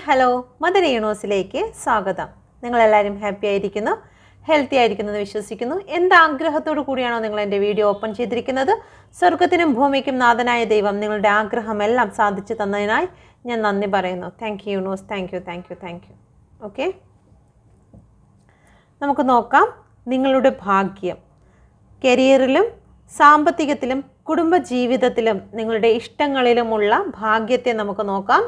Hello mother യൂണിവേഴ്സിലേക്ക് സ്വാഗതം. നിങ്ങളെല്ലാവരും happy ആയിരിക്കുന്നു, ഹെൽത്തി ആയിരിക്കുന്നത് വിശ്വസിക്കുന്നു. എന്ത് ആഗ്രഹത്തോടു കൂടിയാണോ നിങ്ങൾ എൻ്റെ വീഡിയോ ഓപ്പൺ ചെയ്തിരിക്കുന്നത്? സ്വർഗത്തിനും ഭൂമിക്കും നാഥനായ ദൈവം നിങ്ങളുടെ ആഗ്രഹമെല്ലാം സാധിച്ചു തന്നതിനായി ഞാൻ നന്ദി പറയുന്നു. Thank you universe, thank you. Okay, നമുക്ക് നോക്കാം നിങ്ങളുടെ ഭാഗ്യം. കരിയറിലും സാമ്പത്തികത്തിലും കുടുംബജീവിതത്തിലും നിങ്ങളുടെ ഇഷ്ടങ്ങളിലുമുള്ള ഭാഗ്യത്തെ നമുക്ക് നോക്കാം.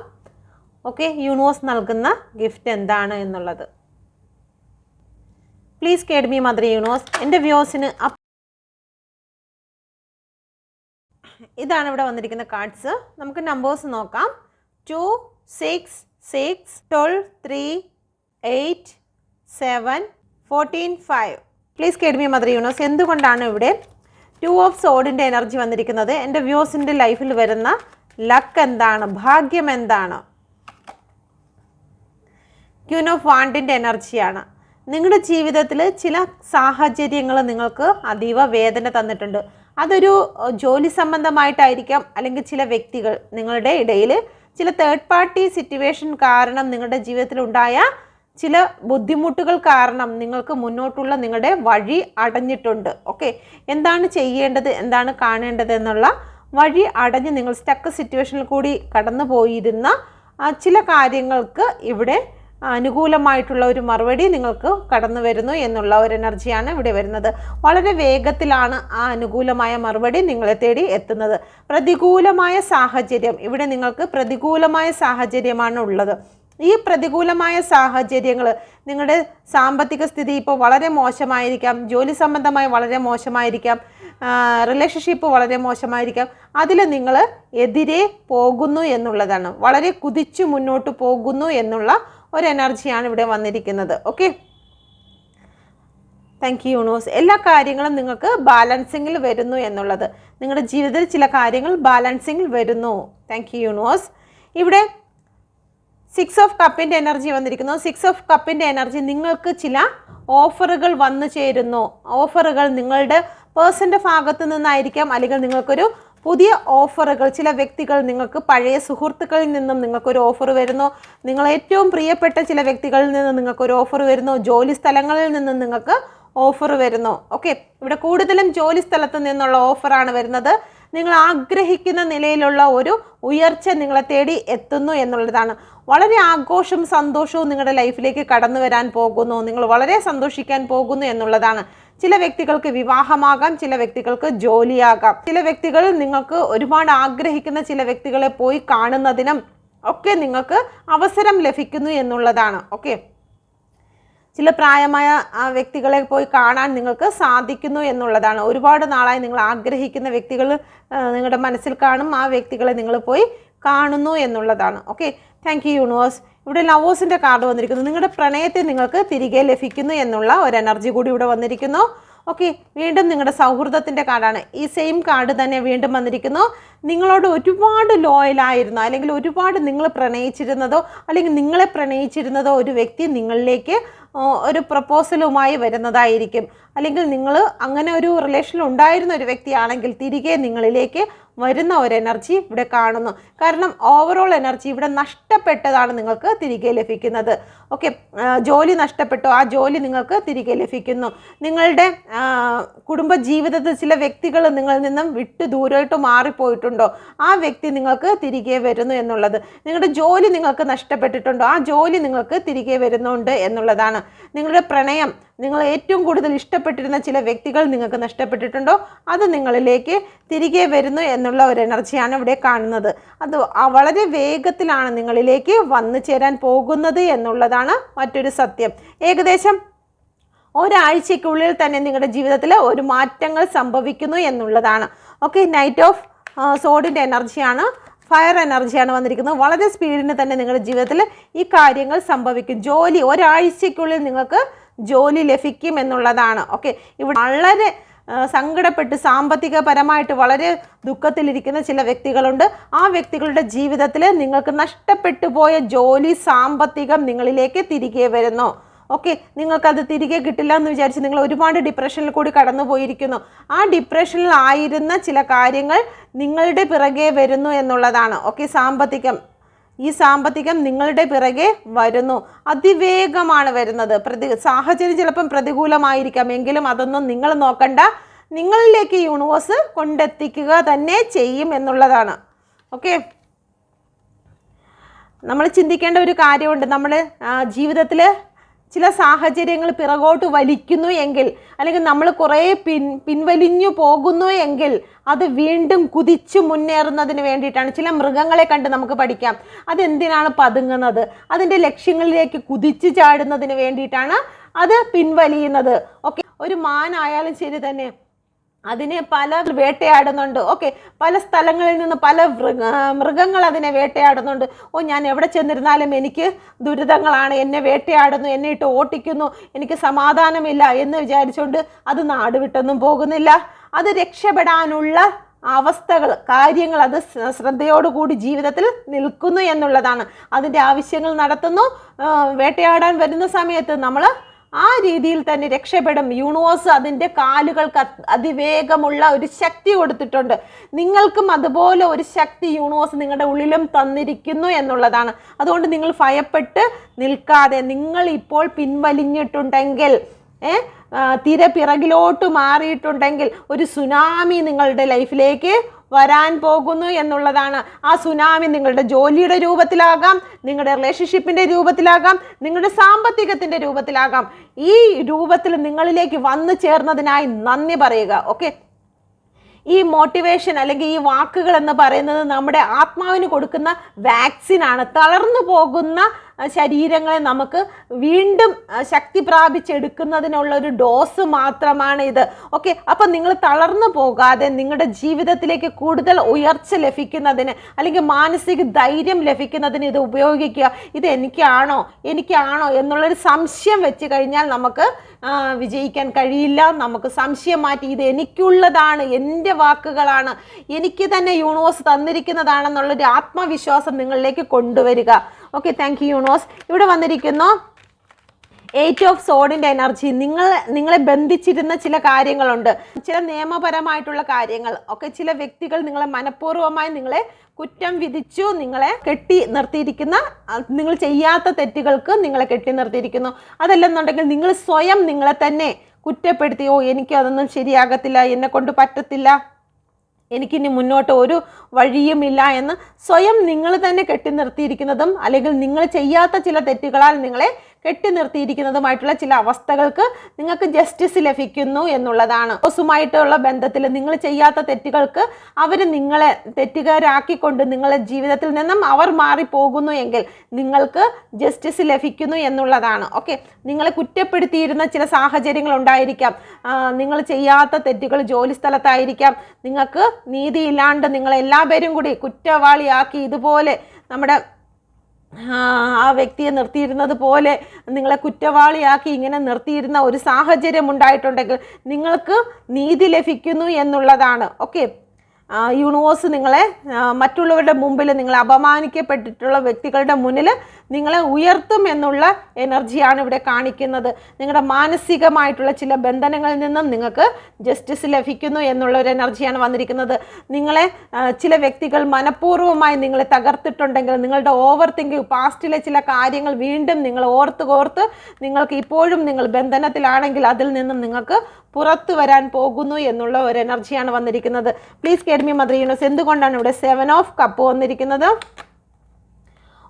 ഓക്കെ, യൂണിവേഴ്സ് നൽകുന്ന ഗിഫ്റ്റ് എന്താണ് എന്നുള്ളത്. Please guide me mother universe. എൻ്റെ വ്യൂസിന് ഇതാണ് ഇവിടെ വന്നിരിക്കുന്ന കാർഡ്സ്. നമുക്ക് നമ്പേഴ്സ് നോക്കാം. 2, 6, 6, 12, 3, 8, 7, 14, 5. Please guide me mother universe. എന്തുകൊണ്ടാണ് ഇവിടെ 2 ഓഫ് സോഡിൻ്റെ എനർജി വന്നിരിക്കുന്നത്? എൻ്റെ വ്യൂസിൻ്റെ ലൈഫിൽ വരുന്ന ലക്ക് എന്താണ്, ഭാഗ്യം എന്താണ്? ക്യൂൻ ഓഫ് വാണ്ടിൻ്റെ എനർജിയാണ്. നിങ്ങളുടെ ജീവിതത്തിൽ ചില സാഹചര്യങ്ങൾ നിങ്ങൾക്ക് അതീവ വേദന തന്നിട്ടുണ്ട്. അതൊരു ജോലി സംബന്ധമായിട്ടായിരിക്കാം, അല്ലെങ്കിൽ ചില വ്യക്തികൾ നിങ്ങളുടെ ഇടയിൽ ചില തേർഡ് പാർട്ടി സിറ്റുവേഷൻ കാരണം നിങ്ങളുടെ ജീവിതത്തിലുണ്ടായ ചില ബുദ്ധിമുട്ടുകൾ കാരണം നിങ്ങൾക്ക് മുന്നോട്ടുള്ള നിങ്ങളുടെ വഴി അടഞ്ഞിട്ടുണ്ട്. ഓക്കെ, എന്താണ് ചെയ്യേണ്ടത്, എന്താണ് കാണേണ്ടത് എന്നുള്ള വഴി അടഞ്ഞ് നിങ്ങൾ സ്റ്റക്ക് സിറ്റുവേഷനിൽ കൂടി കടന്നു പോയിരുന്ന ചില കാര്യങ്ങൾക്ക് ഇവിടെ അനുകൂലമായിട്ടുള്ള ഒരു മറുപടി നിങ്ങൾക്ക് കടന്നു വരുന്നു എന്നുള്ള ഒരു എനർജിയാണ് ഇവിടെ വരുന്നത്. വളരെ വേഗത്തിലാണ് ആ അനുകൂലമായ മറുപടി നിങ്ങളെ തേടി എത്തുന്നത്. പ്രതികൂലമായ സാഹചര്യം, ഇവിടെ നിങ്ങൾക്ക് പ്രതികൂലമായ സാഹചര്യമാണ് ഉള്ളത്. ഈ പ്രതികൂലമായ സാഹചര്യങ്ങൾ നിങ്ങളുടെ സാമ്പത്തിക സ്ഥിതി ഇപ്പോൾ വളരെ മോശമായിരിക്കാം, ജോലി സംബന്ധമായി വളരെ മോശമായിരിക്കാം, റിലേഷൻഷിപ്പ് വളരെ മോശമായിരിക്കാം. അതിൽ നിങ്ങൾ എതിരെ പോകുന്നു എന്നുള്ളതാണ്. വളരെ കുതിച്ചു മുന്നോട്ട് പോകുന്നു എന്നുള്ള ഒരു എനർജിയാണ് ഇവിടെ വന്നിരിക്കുന്നത്. Okay, thank you universe. എല്ലാ കാര്യങ്ങളും നിങ്ങൾക്ക് ബാലൻസിങ്ങിൽ വരുന്നു എന്നുള്ളത്. നിങ്ങളുടെ ജീവിതത്തിൽ ചില കാര്യങ്ങൾ ബാലൻസിങ്ങിൽ വരുന്നു. Thank you universe. ഇവിടെ 6 ഓഫ് കപ്പിൻ്റെ എനർജി വന്നിരിക്കുന്നു. 6 ഓഫ് കപ്പിൻ്റെ എനർജി നിങ്ങൾക്ക് ചില ഓഫറുകൾ വന്നു ചേരുന്നു. ഓഫറുകൾ നിങ്ങളുടെ പേഴ്സൻ്റെ ഭാഗത്തു നിന്നായിരിക്കാം, അല്ലെങ്കിൽ നിങ്ങൾക്കൊരു പുതിയ ഓഫറുകൾ, ചില വ്യക്തികൾ, നിങ്ങൾക്ക് പഴയ സുഹൃത്തുക്കളിൽ നിന്നും നിങ്ങൾക്കൊരു ഓഫർ വരുന്നു. നിങ്ങൾ ഏറ്റവും പ്രിയപ്പെട്ട ചില വ്യക്തികളിൽ നിന്ന് നിങ്ങൾക്കൊരു ഓഫർ വരുന്നു. ജോലി സ്ഥലങ്ങളിൽ നിന്നും നിങ്ങൾക്ക് ഓഫർ വരുന്നു. ഓക്കെ, ഇവിടെ കൂടുതലും ജോലി സ്ഥലത്ത് നിന്നുള്ള ഓഫറാണ് വരുന്നത്. നിങ്ങൾ ആഗ്രഹിക്കുന്ന നിലയിലുള്ള ഒരു ഉയർച്ച നിങ്ങളെ തേടി എത്തുന്നു എന്നുള്ളതാണ്. വളരെ ആഘോഷവും സന്തോഷവും നിങ്ങളുടെ ലൈഫിലേക്ക് കടന്നു വരാൻ പോകുന്നു. നിങ്ങൾ വളരെ സന്തോഷിക്കാൻ പോകുന്നു എന്നുള്ളതാണ്. ചില വ്യക്തികൾക്ക് വിവാഹമാകാം, ചില വ്യക്തികൾക്ക് ജോലിയാകാം. ചില വ്യക്തികൾ നിങ്ങൾക്ക് ഒരുപാട് ആഗ്രഹിക്കുന്ന ചില വ്യക്തികളെ പോയി കാണുന്നതിനും ഒക്കെ നിങ്ങൾക്ക് അവസരം ലഭിക്കുന്നു എന്നുള്ളതാണ്. ഓക്കെ, ചില പ്രായമായ ആ വ്യക്തികളെ പോയി കാണാൻ നിങ്ങൾക്ക് സാധിക്കുന്നു എന്നുള്ളതാണ്. ഒരുപാട് നാളായി നിങ്ങൾ ആഗ്രഹിക്കുന്ന വ്യക്തികൾ നിങ്ങളുടെ മനസ്സിൽ കാണും. ആ വ്യക്തികളെ നിങ്ങൾ പോയി കാണുന്നു എന്നുള്ളതാണ്. Okay, thank you universe. ഇവിടെ ലവേഴ്സിൻ്റെ കാർഡ് വന്നിരിക്കുന്നു. നിങ്ങളുടെ പ്രണയത്തെ നിങ്ങൾക്ക് തിരികെ ലഭിക്കുന്നു എന്നുള്ള ഒരു എനർജി കൂടി ഇവിടെ വന്നിരിക്കുന്നു. ഓക്കെ, വീണ്ടും നിങ്ങളുടെ സൗഹൃദത്തിൻ്റെ കാർഡാണ്. ഈ സെയിം കാർഡ് തന്നെ വീണ്ടും വന്നിരിക്കുന്നു. നിങ്ങളോട് ഒരുപാട് ലോയലായിരുന്നോ, അല്ലെങ്കിൽ ഒരുപാട് നിങ്ങൾ പ്രണയിച്ചിരുന്നതോ, അല്ലെങ്കിൽ നിങ്ങളെ പ്രണയിച്ചിരുന്നതോ ഒരു വ്യക്തി നിങ്ങളിലേക്ക് ഒരു പ്രപ്പോസലുമായി വരുന്നതായിരിക്കും. അല്ലെങ്കിൽ നിങ്ങൾ അങ്ങനെ ഒരു റിലേഷനിൽ ഉണ്ടായിരുന്ന ഒരു വ്യക്തിയാണെങ്കിൽ തിരികെ നിങ്ങളിലേക്ക് വരുന്ന ഒരു എനർജി ഇവിടെ കാണുന്നു. കാരണം ഓവറോൾ എനർജി ഇവിടെ നഷ്ടപ്പെട്ടതാണ് നിങ്ങൾക്ക് തിരികെ ലഭിക്കുന്നത്. ഓക്കെ, ജോലി നഷ്ടപ്പെട്ടോ, ആ ജോലി നിങ്ങൾക്ക് തിരികെ ലഭിക്കുന്നു. നിങ്ങളുടെ കുടുംബജീവിതത്തിൽ ചില വ്യക്തികൾ നിങ്ങളിൽ നിന്നും വിട്ടു ദൂരമായിട്ട് മാറിപ്പോയിട്ടുണ്ടോ, ആ വ്യക്തി നിങ്ങൾക്ക് തിരികെ വരുന്നു എന്നുള്ളത്. നിങ്ങളുടെ ജോലി നിങ്ങൾക്ക് നഷ്ടപ്പെട്ടിട്ടുണ്ടോ, ആ ജോലി നിങ്ങൾക്ക് തിരികെ വരുന്നുണ്ട് എന്നുള്ളതാണ്. നിങ്ങളുടെ പ്രണയം, നിങ്ങൾ ഏറ്റവും കൂടുതൽ ഇഷ്ടപ്പെട്ടിരുന്ന ചില വ്യക്തികൾ നിങ്ങൾക്ക് നഷ്ടപ്പെട്ടിട്ടുണ്ടോ, അത് നിങ്ങളിലേക്ക് തിരികെ വരുന്നു എന്നുള്ള ഒരു എനർജിയാണ് ഇവിടെ കാണുന്നത്. അത് വളരെ വേഗത്തിലാണ് നിങ്ങളിലേക്ക് വന്നു ചേരാൻ പോകുന്നത് എന്നുള്ളതാണ് മറ്റൊരു സത്യം. ഏകദേശം ഒരാഴ്ചയ്ക്കുള്ളിൽ തന്നെ നിങ്ങളുടെ ജീവിതത്തിൽ ഒരു മാറ്റങ്ങൾ സംഭവിക്കുന്നു എന്നുള്ളതാണ്. ഓക്കെ, നൈറ്റ് ഓഫ് സോഡിൻ്റെ എനർജിയാണ്, ഫയർ എനർജിയാണ് വന്നിരിക്കുന്നത്. വളരെ സ്പീഡിന് തന്നെ നിങ്ങളുടെ ജീവിതത്തിൽ ഈ കാര്യങ്ങൾ സംഭവിക്കും. ജോലി ഒരാഴ്ചയ്ക്കുള്ളിൽ നിങ്ങൾക്ക് ജോലി ലഭിക്കും എന്നുള്ളതാണ്. ഓക്കെ, ഇവിടെ വളരെ സങ്കടപ്പെട്ട് സാമ്പത്തികപരമായിട്ട് വളരെ ദുഃഖത്തിലിരിക്കുന്ന ചില വ്യക്തികളുണ്ട്. ആ വ്യക്തികളുടെ ജീവിതത്തിൽ നിങ്ങൾക്ക് നഷ്ടപ്പെട്ടു പോയ ജോലി, സാമ്പത്തികം നിങ്ങളിലേക്ക് തിരികെ വരുന്നു. ഓക്കെ, നിങ്ങൾക്കത് തിരികെ കിട്ടില്ല എന്ന് വിചാരിച്ച് നിങ്ങൾ ഒരുപാട് ഡിപ്രഷനിൽ കൂടി കടന്നു പോയിരിക്കുന്നു. ആ ഡിപ്രഷനിലായിരുന്ന ചില കാര്യങ്ങൾ നിങ്ങളുടെ പിറകെ വരുന്നു എന്നുള്ളതാണ്. ഓക്കെ, സാമ്പത്തികം ഈ സാമ്പത്തികം നിങ്ങളുടെ പിറകെ വരുന്നു, അതിവേഗമാണ് വരുന്നത്. സാഹചര്യം ചിലപ്പം പ്രതികൂലമായിരിക്കാം, എങ്കിലും അതൊന്നും നിങ്ങൾ നോക്കണ്ട, നിങ്ങളിലേക്ക് യൂണിവേഴ്സ് കൊണ്ടെത്തിക്കുക തന്നെ ചെയ്യും എന്നുള്ളതാണ്. ഓക്കെ, നമ്മൾ ചിന്തിക്കേണ്ട ഒരു കാര്യമുണ്ട്. നമ്മൾ ജീവിതത്തിൽ ചില സാഹചര്യങ്ങൾ പിറകോട്ട് വലിക്കുന്നു എങ്കിൽ, അല്ലെങ്കിൽ നമ്മൾ കുറേ പിൻവലിഞ്ഞു പോകുന്നു എങ്കിൽ, അത് വീണ്ടും കുതിച്ചു മുന്നേറുന്നതിന് വേണ്ടിയിട്ടാണ്. ചില മൃഗങ്ങളെ കണ്ട് നമുക്ക് പഠിക്കാം, അതെന്തിനാണ് പതുങ്ങുന്നത്, അതിൻ്റെ ലക്ഷ്യങ്ങളിലേക്ക് കുതിച്ചു ചാടുന്നതിന് വേണ്ടിയിട്ടാണ് അത് പിൻവലിയുന്നത്. ഓക്കെ, ഒരു മാനായാലും ശരി തന്നെ, അതിനെ പല വേട്ടയാടുന്നുണ്ട്. ഓക്കെ, പല സ്ഥലങ്ങളിൽ നിന്ന് പല മൃഗങ്ങൾ അതിനെ വേട്ടയാടുന്നുണ്ട്. ഞാൻ എവിടെ ചെന്നിരുന്നാലും എനിക്ക് ദുരിതങ്ങളാണ്, എന്നെ വേട്ടയാടുന്നു, എന്നെ ഇട്ട് ഓട്ടിക്കുന്നു, എനിക്ക് സമാധാനമില്ല എന്ന് വിചാരിച്ചുകൊണ്ട് അത് നാട് വിട്ടൊന്നും പോകുന്നില്ല. അത് രക്ഷപ്പെടാനുള്ള അവസ്ഥകൾ, കാര്യങ്ങൾ അത് ശ്രദ്ധയോടുകൂടി ജീവിതത്തിൽ നിൽക്കുന്നു എന്നുള്ളതാണ്. അതിൻ്റെ ആവശ്യങ്ങൾ നടത്തുന്നു. വേട്ടയാടാൻ വരുന്ന സമയത്ത് നമ്മൾ ആ രീതിയിൽ തന്നെ രക്ഷപ്പെടും. യൂണിവേഴ്സ് അതിൻ്റെ കാലുകൾക്ക് അതിവേഗമുള്ള ഒരു ശക്തി കൊടുത്തിട്ടുണ്ട്. നിങ്ങൾക്കും അതുപോലെ ഒരു ശക്തി യൂണിവേഴ്സ് നിങ്ങളുടെ ഉള്ളിലും തന്നിരിക്കുന്നു എന്നുള്ളതാണ്. അതുകൊണ്ട് നിങ്ങൾ ഭയപ്പെട്ട് നിൽക്കാതെ, നിങ്ങൾ ഇപ്പോൾ പിൻവലിഞ്ഞിട്ടുണ്ടെങ്കിൽ, തിര പിറകിലോട്ട് മാറിയിട്ടുണ്ടെങ്കിൽ, ഒരു സുനാമി നിങ്ങളുടെ ലൈഫിലേക്ക് വരാൻ പോകുന്നു എന്നുള്ളതാണ്. ആ സുനാമി നിങ്ങളുടെ ജോലിയുടെ രൂപത്തിലാകാം, നിങ്ങളുടെ റിലേഷൻഷിപ്പിൻ്റെ രൂപത്തിലാകാം, നിങ്ങളുടെ സാമ്പത്തികത്തിൻ്റെ രൂപത്തിലാകാം. ഈ രൂപത്തിൽ നിങ്ങളിലേക്ക് വന്നു ചേർന്നതിനായി നന്ദി പറയുക. ഓക്കെ, ഈ മോട്ടിവേഷൻ അല്ലെങ്കിൽ ഈ വാക്കുകൾ എന്ന് പറയുന്നത് നമ്മുടെ ആത്മാവിന് കൊടുക്കുന്ന വാക്സിനാണ്. തളർന്നു പോകുന്ന ശരീരങ്ങളെ നമുക്ക് വീണ്ടും ശക്തി പ്രാപിച്ചെടുക്കുന്നതിനുള്ള ഒരു ഡോസ് മാത്രമാണ് ഇത്. ഓക്കെ, അപ്പം നിങ്ങൾ തളർന്നു പോകാതെ നിങ്ങളുടെ ജീവിതത്തിലേക്ക് കൂടുതൽ ഉയർച്ച ലഭിക്കുന്നതിന്, അല്ലെങ്കിൽ മാനസിക ധൈര്യം ലഭിക്കുന്നതിന് ഇത് ഉപയോഗിക്കുക. ഇത് എനിക്കാണോ എന്നുള്ളൊരു സംശയം വെച്ച് കഴിഞ്ഞാൽ നമുക്ക് വിജയിക്കാൻ കഴിയില്ല. നമുക്ക് സംശയം മാറ്റി ഇത് എനിക്കുള്ളതാണ്, എൻ്റെ വാക്കുകളാണ്, എനിക്ക് തന്നെ യൂണിവേഴ്സ് തന്നിരിക്കുന്നതാണെന്നുള്ളൊരു ആത്മവിശ്വാസം നിങ്ങളിലേക്ക് കൊണ്ടുവരിക. Okay, thank you universe. ഇവിടെ വന്നിരിക്കുന്നു 8 ഓഫ് സോഡിൻ്റെ എനർജി. നിങ്ങളെ ബന്ധിച്ചിരുന്ന ചില കാര്യങ്ങളുണ്ട്, ചില നിയമപരമായിട്ടുള്ള കാര്യങ്ങൾ. ഓക്കെ, ചില വ്യക്തികൾ നിങ്ങളെ മനഃപൂർവ്വമായി നിങ്ങളെ കുറ്റം വിധിച്ചു, നിങ്ങളെ കെട്ടി നിർത്തിയിരിക്കുന്ന, നിങ്ങൾ ചെയ്യാത്ത തെറ്റുകൾക്ക് നിങ്ങളെ കെട്ടി നിർത്തിയിരിക്കുന്നു. അതല്ലെന്നുണ്ടെങ്കിൽ നിങ്ങൾ സ്വയം നിങ്ങളെ തന്നെ കുറ്റപ്പെടുത്തി, എനിക്കതൊന്നും ശരിയാകത്തില്ല, എന്നെ കൊണ്ട് പറ്റത്തില്ല, എനിക്കിനി മുന്നോട്ട് ഒരു വഴിയുമില്ല എന്ന് സ്വയം നിങ്ങൾ തന്നെ കെട്ടി നിർത്തിയിരിക്കുന്നതും, അല്ലെങ്കിൽ നിങ്ങൾ ചെയ്യാത്ത ചില തെറ്റുകളാൽ നിങ്ങളെ കെട്ടി നിർത്തിയിരിക്കുന്നതുമായിട്ടുള്ള ചില അവസ്ഥകൾക്ക് നിങ്ങൾക്ക് ജസ്റ്റിസ് ലഭിക്കുന്നു എന്നുള്ളതാണ്. ബോസുമായിട്ടുള്ള ബന്ധത്തിൽ നിങ്ങൾ ചെയ്യാത്ത തെറ്റുകൾക്ക് അവർ നിങ്ങളെ തെറ്റുകാരാക്കിക്കൊണ്ട് നിങ്ങളുടെ ജീവിതത്തിൽ നിന്നും അവർ മാറിപ്പോകുന്നു എങ്കിൽ നിങ്ങൾക്ക് ജസ്റ്റിസ് ലഭിക്കുന്നു എന്നുള്ളതാണ്. ഓക്കെ, നിങ്ങളെ കുറ്റപ്പെടുത്തിയിരുന്ന ചില സാഹചര്യങ്ങൾ ഉണ്ടായിരിക്കാം. നിങ്ങൾ ചെയ്യാത്ത തെറ്റുകൾ ജോലി സ്ഥലത്തായിരിക്കാം. നിങ്ങൾക്ക് നീതിയില്ലാണ്ട് നിങ്ങളെല്ലാവരും കൂടി കുറ്റവാളിയാക്കി, ഇതുപോലെ നമ്മുടെ ആ വ്യക്തിയെ നിർത്തിയിരുന്നത് പോലെ നിങ്ങളെ കുറ്റവാളിയാക്കി ഇങ്ങനെ നിർത്തിയിരുന്ന ഒരു സാഹചര്യം ഉണ്ടായിട്ടുണ്ടെങ്കിൽ നിങ്ങൾക്ക് നീതി ലഭിക്കുന്നു എന്നുള്ളതാണ്. ഓക്കെ, യൂണിവേഴ്സ് നിങ്ങളെ മറ്റുള്ളവരുടെ മുമ്പിൽ, നിങ്ങൾ അപമാനിക്കപ്പെട്ടിട്ടുള്ള വ്യക്തികളുടെ മുന്നിൽ നിങ്ങളെ ഉയർത്തും എന്നുള്ള എനർജിയാണ് ഇവിടെ കാണിക്കുന്നത്. നിങ്ങളുടെ മാനസികമായിട്ടുള്ള ചില ബന്ധനങ്ങളിൽ നിന്നും നിങ്ങൾക്ക് ജസ്റ്റിസ് ലഭിക്കുന്നു എന്നുള്ള ഒരു എനർജിയാണ് വന്നിരിക്കുന്നത്. നിങ്ങളെ ചില വ്യക്തികൾ മനഃപൂർവ്വമായി നിങ്ങളെ തകർത്തിട്ടുണ്ടെങ്കിൽ, നിങ്ങളുടെ ഓവർ തിങ്കിങ്, പാസ്റ്റിലെ ചില കാര്യങ്ങൾ വീണ്ടും നിങ്ങൾ ഓർത്ത് നിങ്ങൾക്ക് ഇപ്പോഴും നിങ്ങൾ ബന്ധനത്തിലാണെങ്കിൽ അതിൽ നിന്നും നിങ്ങൾക്ക് പുറത്തു വരാൻ പോകുന്നു എന്നുള്ള ഒരു എനർജിയാണ് വന്നിരിക്കുന്നത്. Please get me mother universe, എന്തുകൊണ്ടാണ് ഇവിടെ 7 ഓഫ് കപ്പ് വന്നിരിക്കുന്നത്?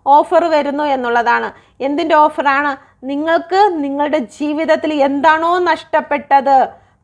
ഓഫർ വരുന്നു എന്നുള്ളതാണ്. എന്തിൻ്റെ ഓഫറാണ്? നിങ്ങൾക്ക് നിങ്ങളുടെ ജീവിതത്തിൽ എന്താണോ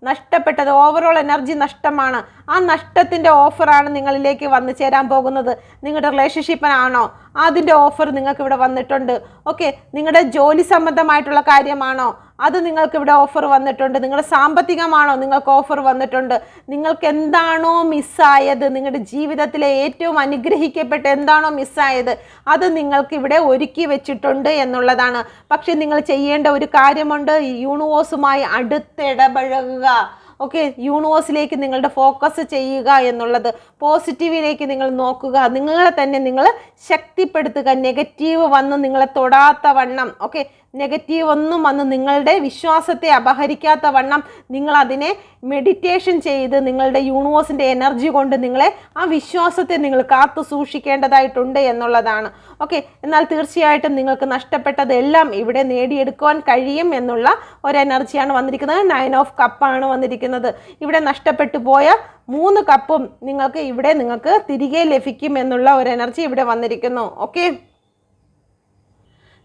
നഷ്ടപ്പെട്ടത് ഓവറോൾ എനർജി നഷ്ടമാണ്. ആ നഷ്ടത്തിൻ്റെ ഓഫറാണ് നിങ്ങളിലേക്ക് വന്നു ചേരാൻ പോകുന്നത്. നിങ്ങളുടെ റിലേഷൻഷിപ്പിനാണോ, അതിൻ്റെ ഓഫർ നിങ്ങൾക്ക് ഇവിടെ വന്നിട്ടുണ്ട്. ഓക്കെ, നിങ്ങളുടെ ജോലി സംബന്ധമായിട്ടുള്ള കാര്യമാണോ, അത് നിങ്ങൾക്ക് ഇവിടെ ഓഫർ വന്നിട്ടുണ്ട്. നിങ്ങളുടെ സാമ്പത്തികമാണോ, നിങ്ങൾക്ക് ഓഫർ വന്നിട്ടുണ്ട്. നിങ്ങൾക്ക് എന്താണോ മിസ്സായത്, നിങ്ങളുടെ ജീവിതത്തിലെ ഏറ്റവും അനുഗ്രഹിക്കപ്പെട്ട എന്താണോ മിസ്സായത്, അത് നിങ്ങൾക്ക് ഇവിടെ ഒരുക്കി വെച്ചിട്ടുണ്ട് എന്നുള്ളതാണ്. പക്ഷെ നിങ്ങൾ ചെയ്യേണ്ട ഒരു കാര്യമുണ്ട്, യൂണിവേഴ്സുമായി അടുത്തിടപഴകുക. ഓക്കെ, യൂണിവേഴ്സിലേക്ക് നിങ്ങളുടെ ഫോക്കസ് ചെയ്യുക എന്നുള്ളത്, പോസിറ്റീവിലേക്ക് നിങ്ങൾ നോക്കുക, നിങ്ങളെ തന്നെ നിങ്ങൾ ശക്തിപ്പെടുത്തുക, നെഗറ്റീവ് വന്ന് നിങ്ങളെ തൊടാത്ത വണ്ണം. ഓക്കെ, നെഗറ്റീവ് ഒന്നും വന്ന് നിങ്ങളുടെ വിശ്വാസത്തെ അപഹരിക്കാത്ത വണ്ണം നിങ്ങൾ അതിനെ മെഡിറ്റേഷൻ ചെയ്ത് നിങ്ങളുടെ യൂണിവേഴ്സിൻ്റെ എനർജി കൊണ്ട് നിങ്ങളെ ആ വിശ്വാസത്തെ നിങ്ങൾ കാത്തു സൂക്ഷിക്കേണ്ടതായിട്ടുണ്ട് എന്നുള്ളതാണ്. ഓക്കെ, എന്നാൽ തീർച്ചയായിട്ടും നിങ്ങൾക്ക് നഷ്ടപ്പെട്ടതെല്ലാം ഇവിടെ നേടിയെടുക്കുവാൻ കഴിയും എന്നുള്ള ഒരു എനർജിയാണ് വന്നിരിക്കുന്നത്. 9 ഓഫ് കപ്പാണ് വന്നിരിക്കുന്നത്. ഇവിടെ നഷ്ടപ്പെട്ടു പോയ 3 കപ്പും നിങ്ങൾക്ക് തിരികെ ലഭിക്കും എന്നുള്ള ഒരു എനർജി ഇവിടെ വന്നിരിക്കുന്നു. ഓക്കെ,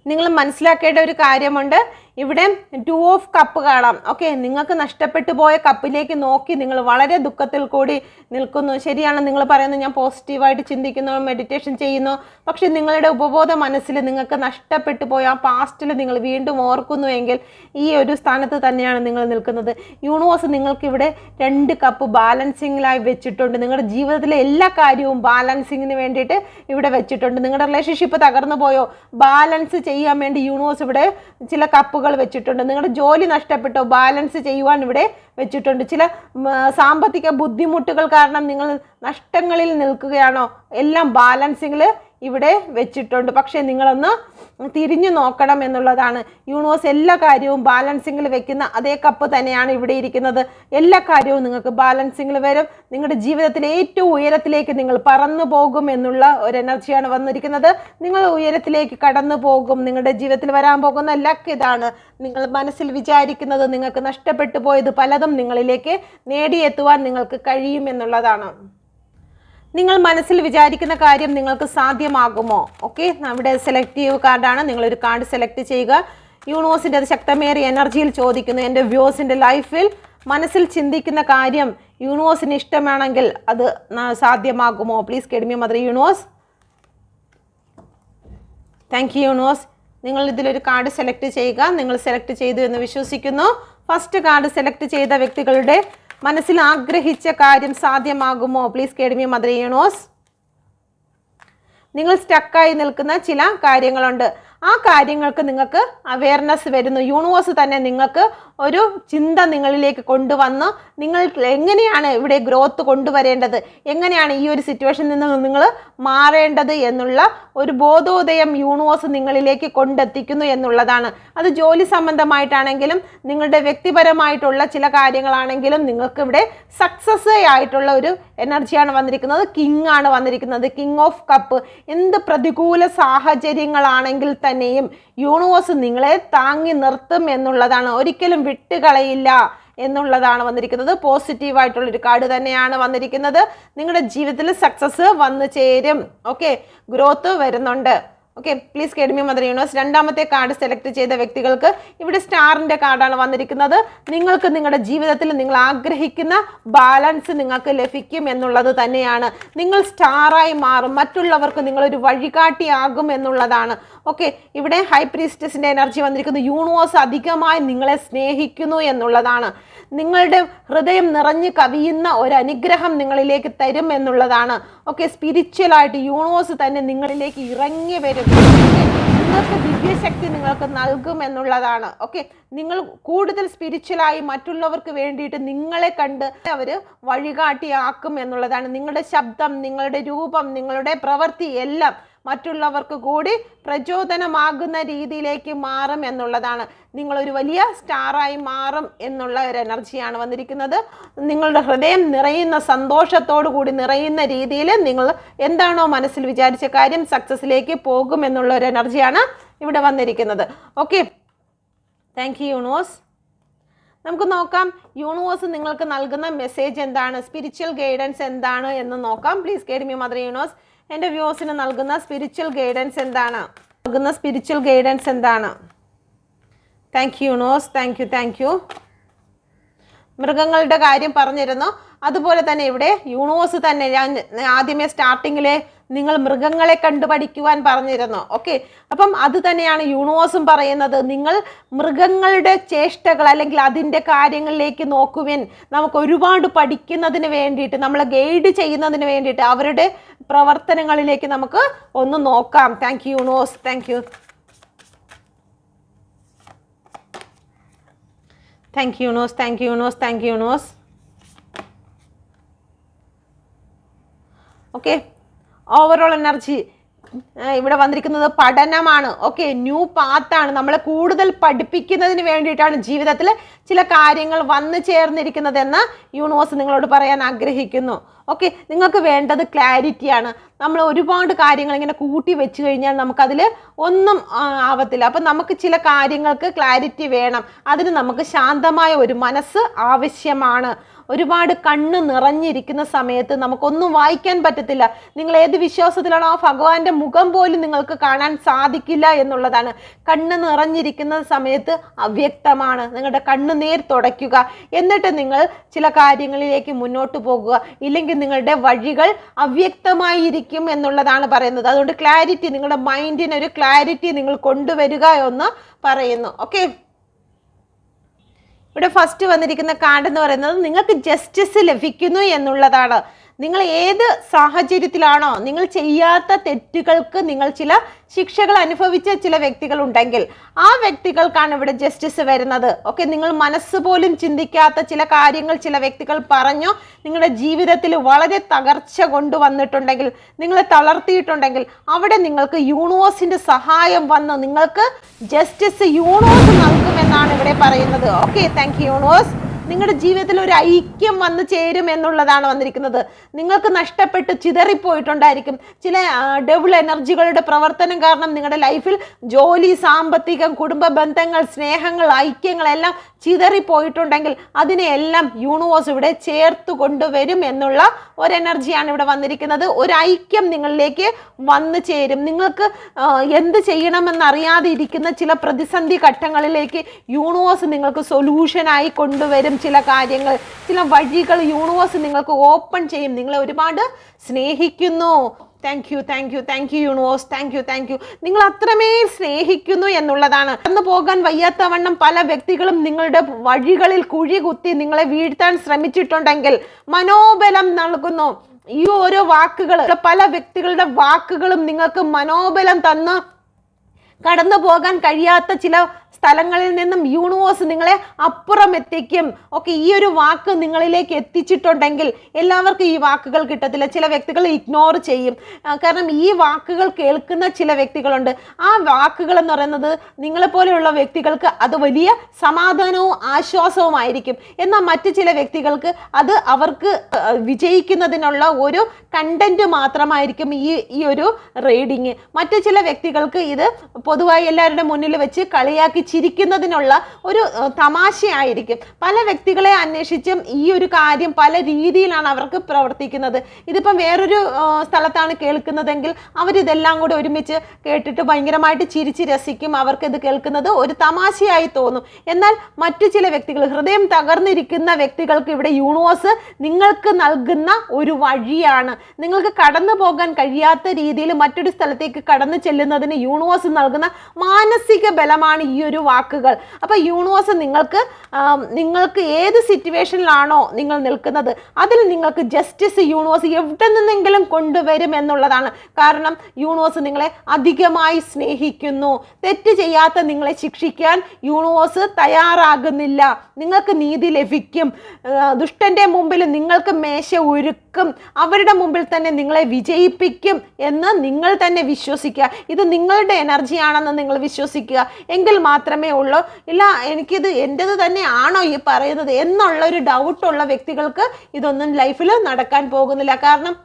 നിങ്ങൾ മനസ്സിലാക്കേണ്ട ഒരു കാര്യമുണ്ട്. ഇവിടെ 2 ഓഫ് കപ്പ് കാണാം. ഓക്കെ, നിങ്ങൾക്ക് നഷ്ടപ്പെട്ടു പോയ കപ്പിലേക്ക് നോക്കി നിങ്ങൾ വളരെ ദുഃഖത്തിൽ കൂടി നിൽക്കുന്നു. ശരിയാണ്, നിങ്ങൾ പറയുന്നത് ഞാൻ പോസിറ്റീവായിട്ട് ചിന്തിക്കുന്നു, മെഡിറ്റേഷൻ ചെയ്യുന്നു. പക്ഷെ നിങ്ങളുടെ ഉപബോധ മനസ്സിൽ നിങ്ങൾക്ക് നഷ്ടപ്പെട്ടു പോയ ആ പാസ്റ്റിൽ നിങ്ങൾ വീണ്ടും ഓർക്കുന്നുവെങ്കിൽ ഈ ഒരു സ്ഥാനത്ത് തന്നെയാണ് നിങ്ങൾ നിൽക്കുന്നത്. യൂണിവേഴ്സ് നിങ്ങൾക്കിവിടെ 2 കപ്പ് ബാലൻസിങ്ങിലായി വെച്ചിട്ടുണ്ട്. നിങ്ങളുടെ ജീവിതത്തിലെ എല്ലാ കാര്യവും ബാലൻസിങ്ങിന് വേണ്ടിയിട്ട് ഇവിടെ വെച്ചിട്ടുണ്ട്. നിങ്ങളുടെ റിലേഷൻഷിപ്പ് തകർന്നു പോയോ, ബാലൻസ് ചെയ്യാൻ വേണ്ടി യൂണിവേഴ്സ് ഇവിടെ ചില കപ്പുകൾ വെച്ചിട്ടുണ്ട്. നിങ്ങളുടെ ജോലി നഷ്ടപ്പെട്ടോ, ബാലൻസ് ചെയ്യുവാൻ ഇവിടെ വെച്ചിട്ടുണ്ട്. ചില സാമ്പത്തിക ബുദ്ധിമുട്ടുകൾ കാരണം നിങ്ങൾ നഷ്ടങ്ങളിൽ നിൽക്കുകയാണോ, എല്ലാം ബാലൻസിങ്ങിൽ ഇവിടെ വെച്ചിട്ടുണ്ട്. പക്ഷേ നിങ്ങളൊന്ന് തിരിഞ്ഞു നോക്കണം എന്നുള്ളതാണ്. യൂണിവേഴ്സ് എല്ലാ കാര്യവും ബാലൻസിങ്ങിൽ വെക്കുന്ന അതേ കപ്പ് തന്നെയാണ് ഇവിടെ ഇരിക്കുന്നത്. എല്ലാ കാര്യവും നിങ്ങൾക്ക് ബാലൻസിങ്ങിൽ വരും. നിങ്ങളുടെ ജീവിതത്തിലെ ഏറ്റവും ഉയരത്തിലേക്ക് നിങ്ങൾ പറന്നു പോകും എന്നുള്ള ഒരു എനർജിയാണ് വന്നിരിക്കുന്നത്. നിങ്ങൾ ഉയരത്തിലേക്ക് കടന്നു പോകും. നിങ്ങളുടെ ജീവിതത്തിൽ വരാൻ പോകുന്ന ലക്ക് ഇതാണ്. നിങ്ങൾ മനസ്സിൽ വിചാരിക്കുന്നത്, നിങ്ങൾക്ക് നഷ്ടപ്പെട്ടു പോയത് പലതും നിങ്ങളിലേക്ക് നേടിയെത്തുവാൻ നിങ്ങൾക്ക് കഴിയും എന്നുള്ളതാണ്. നിങ്ങൾ മനസ്സിൽ വിചാരിക്കുന്ന കാര്യം നിങ്ങൾക്ക് സാധ്യമാകുമോ? ഓക്കെ, നമ്മുടെ സെലക്റ്റീവ് കാർഡാണ്. നിങ്ങളൊരു കാർഡ് സെലക്ട് ചെയ്യുക. യൂണിവേഴ്സിൻ്റെ അത് ശക്തമേറിയ എനർജിയിൽ ചോദിക്കുന്നു, എൻ്റെ വ്യൂസിൻ്റെ ലൈഫിൽ മനസ്സിൽ ചിന്തിക്കുന്ന കാര്യം യൂണിവേഴ്സിന് ഇഷ്ടമാണെങ്കിൽ അത് സാധ്യമാകുമോ? Please guide me mother universe. Thank you universe. നിങ്ങൾ ഇതിലൊരു കാർഡ് സെലക്ട് ചെയ്യുക. നിങ്ങൾ സെലക്ട് ചെയ്തു എന്ന് വിശ്വസിക്കുന്നു. ഫസ്റ്റ് കാർഡ് സെലക്ട് ചെയ്ത വ്യക്തികളുടെ മനസ്സിൽ ആഗ്രഹിച്ച കാര്യം സാധ്യമാകുമോ? Please guide me mother universe. നിങ്ങൾ സ്റ്റക്കായി നിൽക്കുന്ന ചില കാര്യങ്ങളുണ്ട്. ആ കാര്യങ്ങൾക്ക് നിങ്ങൾക്ക് അവയർനെസ് വരുന്നു. യൂണിവേഴ്സ് തന്നെ നിങ്ങൾക്ക് ഒരു ചിന്ത നിങ്ങളിലേക്ക് കൊണ്ടുവന്ന് നിങ്ങൾ എങ്ങനെയാണ് ഇവിടെ ഗ്രോത്ത് കൊണ്ടുവരേണ്ടത്, എങ്ങനെയാണ് ഈ ഒരു സിറ്റുവേഷനിൽ നിന്ന് നിങ്ങൾ മാറേണ്ടത് എന്നുള്ള ഒരു ബോധോദയം യൂണിവേഴ്സ് നിങ്ങളിലേക്ക് കൊണ്ടെത്തിക്കുന്നു എന്നുള്ളതാണ്. അത് ജോലി സംബന്ധമായിട്ടാണെങ്കിലും നിങ്ങളുടെ വ്യക്തിപരമായിട്ടുള്ള ചില കാര്യങ്ങളാണെങ്കിലും നിങ്ങൾക്ക് ഇവിടെ സക്സസ് ആയിട്ടുള്ള ഒരു എനർജിയാണ് വന്നിരിക്കുന്നത്. കിങ് ആണ് വന്നിരിക്കുന്നത്, കിങ് ഓഫ് കപ്പ്. എന്ത് പ്രതികൂല സാഹചര്യങ്ങളാണെങ്കിൽ തന്നെയും യൂണിവേഴ്സ് നിങ്ങളെ താങ്ങി നിർത്തും എന്നുള്ളതാണ്. ഒരിക്കലും വിട്ടുകളയില്ല എന്നുള്ളതാണ് വന്നിരിക്കുന്നത്. പോസിറ്റീവായിട്ടുള്ളൊരു കാർഡ് തന്നെയാണ് വന്നിരിക്കുന്നത്. നിങ്ങളുടെ ജീവിതത്തിൽ സക്സസ് വന്നു ചേരും. ഓക്കെ, ഗ്രോത്ത് വരുന്നുണ്ട്. Okay, please guide me mother universe. രണ്ടാമത്തെ കാർഡ് സെലക്ട് ചെയ്ത വ്യക്തികൾക്ക് ഇവിടെ സ്റ്റാറിൻ്റെ കാർഡാണ് വന്നിരിക്കുന്നത്. നിങ്ങൾക്ക് നിങ്ങളുടെ ജീവിതത്തിൽ നിങ്ങൾ ആഗ്രഹിക്കുന്ന ബാലൻസ് നിങ്ങൾക്ക് ലഭിക്കും എന്നുള്ളത് തന്നെയാണ്. നിങ്ങൾ സ്റ്റാറായി മാറും, മറ്റുള്ളവർക്ക് നിങ്ങളൊരു വഴികാട്ടിയാകും എന്നുള്ളതാണ്. ഓക്കെ, ഇവിടെ ഹൈ പ്രീസ്റ്റസിൻ്റെ എനർജി വന്നിരിക്കുന്നു. യൂണിവേഴ്സ് അധികമായി നിങ്ങളെ സ്നേഹിക്കുന്നു എന്നുള്ളതാണ്. നിങ്ങളുടെ ഹൃദയം നിറഞ്ഞു കവിയുന്ന ഒരു അനുഗ്രഹം നിങ്ങളിലേക്ക് തരും എന്നുള്ളതാണ്. ഓക്കെ, സ്പിരിച്വലായിട്ട് യൂണിവേഴ്സ് തന്നെ നിങ്ങളിലേക്ക് ഇറങ്ങി വരും. നിങ്ങൾക്ക് ദിവ്യശക്തി നിങ്ങൾക്ക് നൽകും എന്നുള്ളതാണ്. ഓക്കെ, നിങ്ങൾ കൂടുതൽ സ്പിരിച്വലായി മറ്റുള്ളവർക്ക് വേണ്ടിയിട്ട് നിങ്ങളെ കണ്ട് അവർ വഴികാട്ടിയാക്കും എന്നുള്ളതാണ്. നിങ്ങളുടെ ശബ്ദം, നിങ്ങളുടെ രൂപം, നിങ്ങളുടെ പ്രവൃത്തി എല്ലാം മറ്റുള്ളവർക്ക് കൂടി പ്രചോദനമാകുന്ന രീതിയിലേക്ക് മാറും എന്നുള്ളതാണ്. നിങ്ങളൊരു വലിയ സ്റ്റാറായി മാറും എന്നുള്ള ഒരു എനർജിയാണ് വന്നിരിക്കുന്നത്. നിങ്ങളുടെ ഹൃദയം നിറയുന്ന, സന്തോഷത്തോടു കൂടി നിറയുന്ന രീതിയിൽ നിങ്ങൾ എന്താണോ മനസ്സിൽ വിചാരിച്ച കാര്യം സക്സസ്സിലേക്ക് പോകും എന്നുള്ള ഒരു എനർജിയാണ് ഇവിടെ വന്നിരിക്കുന്നത്. Okay, thank you universe. നമുക്ക് നോക്കാം യൂണിവേഴ്സ് നിങ്ങൾക്ക് നൽകുന്ന മെസ്സേജ് എന്താണ്, സ്പിരിച്വൽ ഗൈഡൻസ് എന്താണ് എന്ന് നോക്കാം. Please guide me mother universe. എൻ്റെ വ്യൂസിന് നൽകുന്ന സ്പിരിച്വൽ ഗൈഡൻസ് എന്താണ്? Thank you universe. Thank U. മൃഗങ്ങളുടെ കാര്യം പറഞ്ഞിരുന്നു. അതുപോലെ തന്നെ ഇവിടെ യൂണിവേഴ്സ് തന്നെ ഞാൻ ആദ്യമേ സ്റ്റാർട്ടിങ്ങിലെ നിങ്ങൾ മൃഗങ്ങളെ കണ്ടുപഠിക്കുവാൻ പറഞ്ഞിരുന്നു. ഓക്കെ, അപ്പം അത് തന്നെയാണ് യൂണിവേഴ്സും പറയുന്നത്. നിങ്ങൾ മൃഗങ്ങളുടെ ചേഷ്ടകൾ അല്ലെങ്കിൽ അതിൻ്റെ കാര്യങ്ങളിലേക്ക് നോക്കുവിൻ. നമുക്ക് ഒരുപാട് പഠിക്കുന്നതിന് വേണ്ടിയിട്ട്, നമ്മളെ ഗൈഡ് ചെയ്യുന്നതിന് വേണ്ടിയിട്ട് അവരുടെ പ്രവർത്തനങ്ങളിലേക്ക് നമുക്ക് ഒന്ന് നോക്കാം. Thank you universe. Thank you. Okay, overall energy ഇവിടെ വന്നിരിക്കുന്നത് പഠനമാണ്. ഓക്കെ, ന്യൂ പാത്താണ്. നമ്മളെ കൂടുതൽ പഠിപ്പിക്കുന്നതിന് വേണ്ടിയിട്ടാണ് ജീവിതത്തിൽ ചില കാര്യങ്ങൾ വന്നു ചേർന്നിരിക്കുന്നതെന്ന് യൂണിവേഴ്സ് നിങ്ങളോട് പറയാൻ ആഗ്രഹിക്കുന്നു. ഓക്കെ, നിങ്ങൾക്ക് വേണ്ടത് ക്ലാരിറ്റിയാണ്. നമ്മൾ ഒരുപാട് കാര്യങ്ങൾ ഇങ്ങനെ കൂട്ടി വെച്ച് കഴിഞ്ഞാൽ നമുക്കതിൽ ഒന്നും ആവത്തില്ല. അപ്പം നമുക്ക് ചില കാര്യങ്ങൾക്ക് ക്ലാരിറ്റി വേണം. അതിന് നമുക്ക് ശാന്തമായ ഒരു മനസ്സ് ആവശ്യമാണ്. ഒരുപാട് കണ്ണ് നിറഞ്ഞിരിക്കുന്ന സമയത്ത് നമുക്കൊന്നും വായിക്കാൻ പറ്റത്തില്ല. നിങ്ങൾ ഏത് വിശ്വാസത്തിലാണോ ആ ഭഗവാന്റെ മുഖം പോലും നിങ്ങൾക്ക് കാണാൻ സാധിക്കില്ല എന്നുള്ളതാണ്. കണ്ണ് നിറഞ്ഞിരിക്കുന്ന സമയത്ത് അവ്യക്തമാണ്. നിങ്ങളുടെ കണ്ണുനീർ തുടയ്ക്കുക, എന്നിട്ട് നിങ്ങൾ ചില കാര്യങ്ങളിലേക്ക് മുന്നോട്ട് പോകുക. ഇല്ലെങ്കിൽ നിങ്ങളുടെ വഴികൾ അവ്യക്തമായിരിക്കും എന്നുള്ളതാണ് പറയുന്നത്. അതുകൊണ്ട് ക്ലാരിറ്റി, നിങ്ങളുടെ മൈൻഡിനൊരു ക്ലാരിറ്റി നിങ്ങൾ കൊണ്ടുവരിക എന്ന് പറയുന്നു. ഓക്കെ, ഇവിടെ ഫസ്റ്റ് വന്നിരിക്കുന്ന കാർഡ് എന്ന് പറയുന്നത് നിങ്ങൾക്ക് ജസ്റ്റിസ് ലഭിക്കുന്നു എന്നുള്ളതാണ്. നിങ്ങൾ ഏത് സാഹചര്യത്തിലാണോ നിങ്ങൾ ചെയ്യാത്ത തെറ്റുകൾക്ക് നിങ്ങൾ ചില ശിക്ഷകൾ അനുഭവിച്ച ചില വ്യക്തികൾ ഉണ്ടെങ്കിൽ ആ വ്യക്തികൾക്കാണ് ഇവിടെ ജസ്റ്റിസ് വരുന്നത്. ഓക്കെ, നിങ്ങൾ മനസ്സ് പോലും ചിന്തിക്കാത്ത ചില കാര്യങ്ങൾ ചില വ്യക്തികൾ പറഞ്ഞോ നിങ്ങളുടെ ജീവിതത്തിൽ വളരെ തകർച്ച കൊണ്ടുവന്നിട്ടുണ്ടെങ്കിൽ, നിങ്ങളെ തളർത്തിയിട്ടുണ്ടെങ്കിൽ, അവിടെ നിങ്ങൾക്ക് യൂണിവേഴ്സിന്റെ സഹായം വന്ന് നിങ്ങൾക്ക് ജസ്റ്റിസ് യൂണിവേഴ്സ് നൽകുമെന്നാണ് ഇവിടെ പറയുന്നത്. Okay, thank you universe. നിങ്ങളുടെ ജീവിതത്തിൽ ഒരു ഐക്യം വന്നു ചേരും എന്നുള്ളതാണ് വന്നിരിക്കുന്നത്. നിങ്ങൾക്ക് നഷ്ടപ്പെട്ട് ചിതറിപ്പോയിട്ടുണ്ടായിരിക്കും ചില ഡബിൾ എനർജികളുടെ പ്രവർത്തനം കാരണം. നിങ്ങളുടെ ലൈഫിൽ ജോലി, സാമ്പത്തികം, കുടുംബ ബന്ധങ്ങൾ, സ്നേഹങ്ങൾ, ഐക്യങ്ങളെല്ലാം ചിതറിപ്പോയിട്ടുണ്ടെങ്കിൽ അതിനെയെല്ലാം യൂണിവേഴ്സ് ഇവിടെ ചേർത്ത് കൊണ്ടുവരും എന്നുള്ള ഒരു എനർജിയാണ് ഇവിടെ വന്നിരിക്കുന്നത്. ഒരു ഐക്യം നിങ്ങളിലേക്ക് വന്നു ചേരും. നിങ്ങൾക്ക് എന്ത് ചെയ്യണമെന്നറിയാതെ ഇരിക്കുന്ന ചില പ്രതിസന്ധി ഘട്ടങ്ങളിലേക്ക് യൂണിവേഴ്സ് നിങ്ങൾക്ക് സൊല്യൂഷനായി കൊണ്ടുവരും. ചില കാര്യങ്ങൾ, ചില വഴികൾ യൂണിവേഴ്സ് നിങ്ങൾക്ക് ഓപ്പൺ ചെയ്യും. നിങ്ങളെ ഒരുപാട് സ്നേഹിക്കുന്നു. Thank you, thank you, thank you universe. Thank U, thank you. നിങ്ങൾ അത്രമേൽ സ്നേഹിക്കുന്നു എന്നുള്ളതാണ്. കടന്നു പോകാൻ വയ്യാത്തവണ്ണം പല വ്യക്തികളും നിങ്ങളുടെ വഴികളിൽ കുഴി കുത്തി നിങ്ങളെ വീഴ്ത്താൻ ശ്രമിച്ചിട്ടുണ്ടെങ്കിൽ മനോബലം നൽകുന്നു ഈ ഓരോ വാക്കുകൾ. പല വ്യക്തികളുടെ വാക്കുകളും നിങ്ങൾക്ക് മനോബലം തന്ന് കടന്നു പോകാൻ കഴിയാത്ത ചില സ്ഥലങ്ങളിൽ നിന്നും യൂണിവേഴ്സ് നിങ്ങളെ അപ്പുറം എത്തിക്കും. ഓക്കെ, ഈ ഒരു വാക്ക് നിങ്ങളിലേക്ക് എത്തിച്ചിട്ടുണ്ടെങ്കിൽ എല്ലാവർക്കും ഈ വാക്കുകൾ കിട്ടത്തില്ല. ചില വ്യക്തികൾ ഇഗ്നോർ ചെയ്യും. കാരണം ഈ വാക്കുകൾ കേൾക്കുന്ന ചില വ്യക്തികളുണ്ട്. ആ വാക്കുകൾ എന്ന് പറയുന്നത് നിങ്ങളെപ്പോലെയുള്ള വ്യക്തികൾക്ക് അത് വലിയ സമാധാനവും ആശ്വാസവുമായിരിക്കും. എന്നാൽ മറ്റു ചില വ്യക്തികൾക്ക് അത് അവർക്ക് വിജയിക്കുന്നതിനുള്ള ഒരു കണ്ടന്റ് മാത്രമായിരിക്കും ഈ ഒരു റീഡിങ്. മറ്റു ചില വ്യക്തികൾക്ക് ഇത് പൊതുവായി എല്ലാവരുടെ മുന്നിൽ വെച്ച് കളിയാക്കി ചിരിക്കുന്നതിനുള്ള ഒരു തമാശയായിരിക്കും. പല വ്യക്തികളെ അന്വേഷിച്ചും ഈ ഒരു കാര്യം പല രീതിയിലാണ് അവർക്ക് പ്രവർത്തിക്കുന്നത്. ഇതിപ്പം വേറൊരു സ്ഥലത്താണ് കേൾക്കുന്നതെങ്കിൽ അവരിതെല്ലാം കൂടെ ഒരുമിച്ച് കേട്ടിട്ട് ഭയങ്കരമായിട്ട് ചിരിച്ച് രസിക്കും. അവർക്കിത് കേൾക്കുന്നത് ഒരു തമാശയായി തോന്നും. എന്നാൽ മറ്റു ചില വ്യക്തികൾ, ഹൃദയം തകർന്നിരിക്കുന്ന വ്യക്തികൾക്ക് ഇവിടെ യൂണിവേഴ്സ് നിങ്ങൾക്ക് നൽകുന്ന ഒരു വഴിയാണ്. നിങ്ങൾക്ക് കടന്നു പോകാൻ കഴിയാത്ത രീതിയിൽ മറ്റൊരു സ്ഥലത്തേക്ക് കടന്നു ചെല്ലുന്നതിന് യൂണിവേഴ്സ് നൽകുന്ന മാനസിക ബലമാണ് ഈ ഒരു വാക്കുകൾ. അപ്പൊ യൂണിവേഴ്സ് നിങ്ങൾക്ക് ഏത് സിറ്റുവേഷനിലാണോ നിങ്ങൾ നിൽക്കുന്നത് അതിൽ നിങ്ങൾക്ക് ജസ്റ്റിസ് യൂണിവേഴ്സ് എവിടെ നിന്നെങ്കിലും കൊണ്ടുവരും എന്നുള്ളതാണ്. കാരണം യൂണിവേഴ്സ് നിങ്ങളെ അധികമായി സ്നേഹിക്കുന്നു. തെറ്റ് ചെയ്യാത്ത നിങ്ങളെ ശിക്ഷിക്കാൻ യൂണിവേഴ്സ് തയ്യാറാകുന്നില്ല. നിങ്ങൾക്ക് നീതി ലഭിക്കും. ദുഷ്ടന്റെ മുമ്പിൽ നിങ്ങൾക്ക് മേശ ഒരുക്കും. അവരുടെ മുമ്പിൽ തന്നെ നിങ്ങളെ വിജയിപ്പിക്കും എന്ന് നിങ്ങൾ തന്നെ വിശ്വസിക്കുക. ഇത് നിങ്ങളുടെ എനർജിയാണെന്ന് നിങ്ങൾ വിശ്വസിക്കുക. എങ്കിൽ മാത്രമേ ഉള്ളൂ. ഇല്ല, എനിക്കിത് എൻ്റെത് തന്നെയാണോ ഈ പറയുന്നത് എന്നുള്ള ഒരു ഡൗട്ടുള്ള വ്യക്തികൾക്ക് ഇതൊന്നും ലൈഫിൽ നടക്കാൻ പോകുന്നില്ല. കാരണം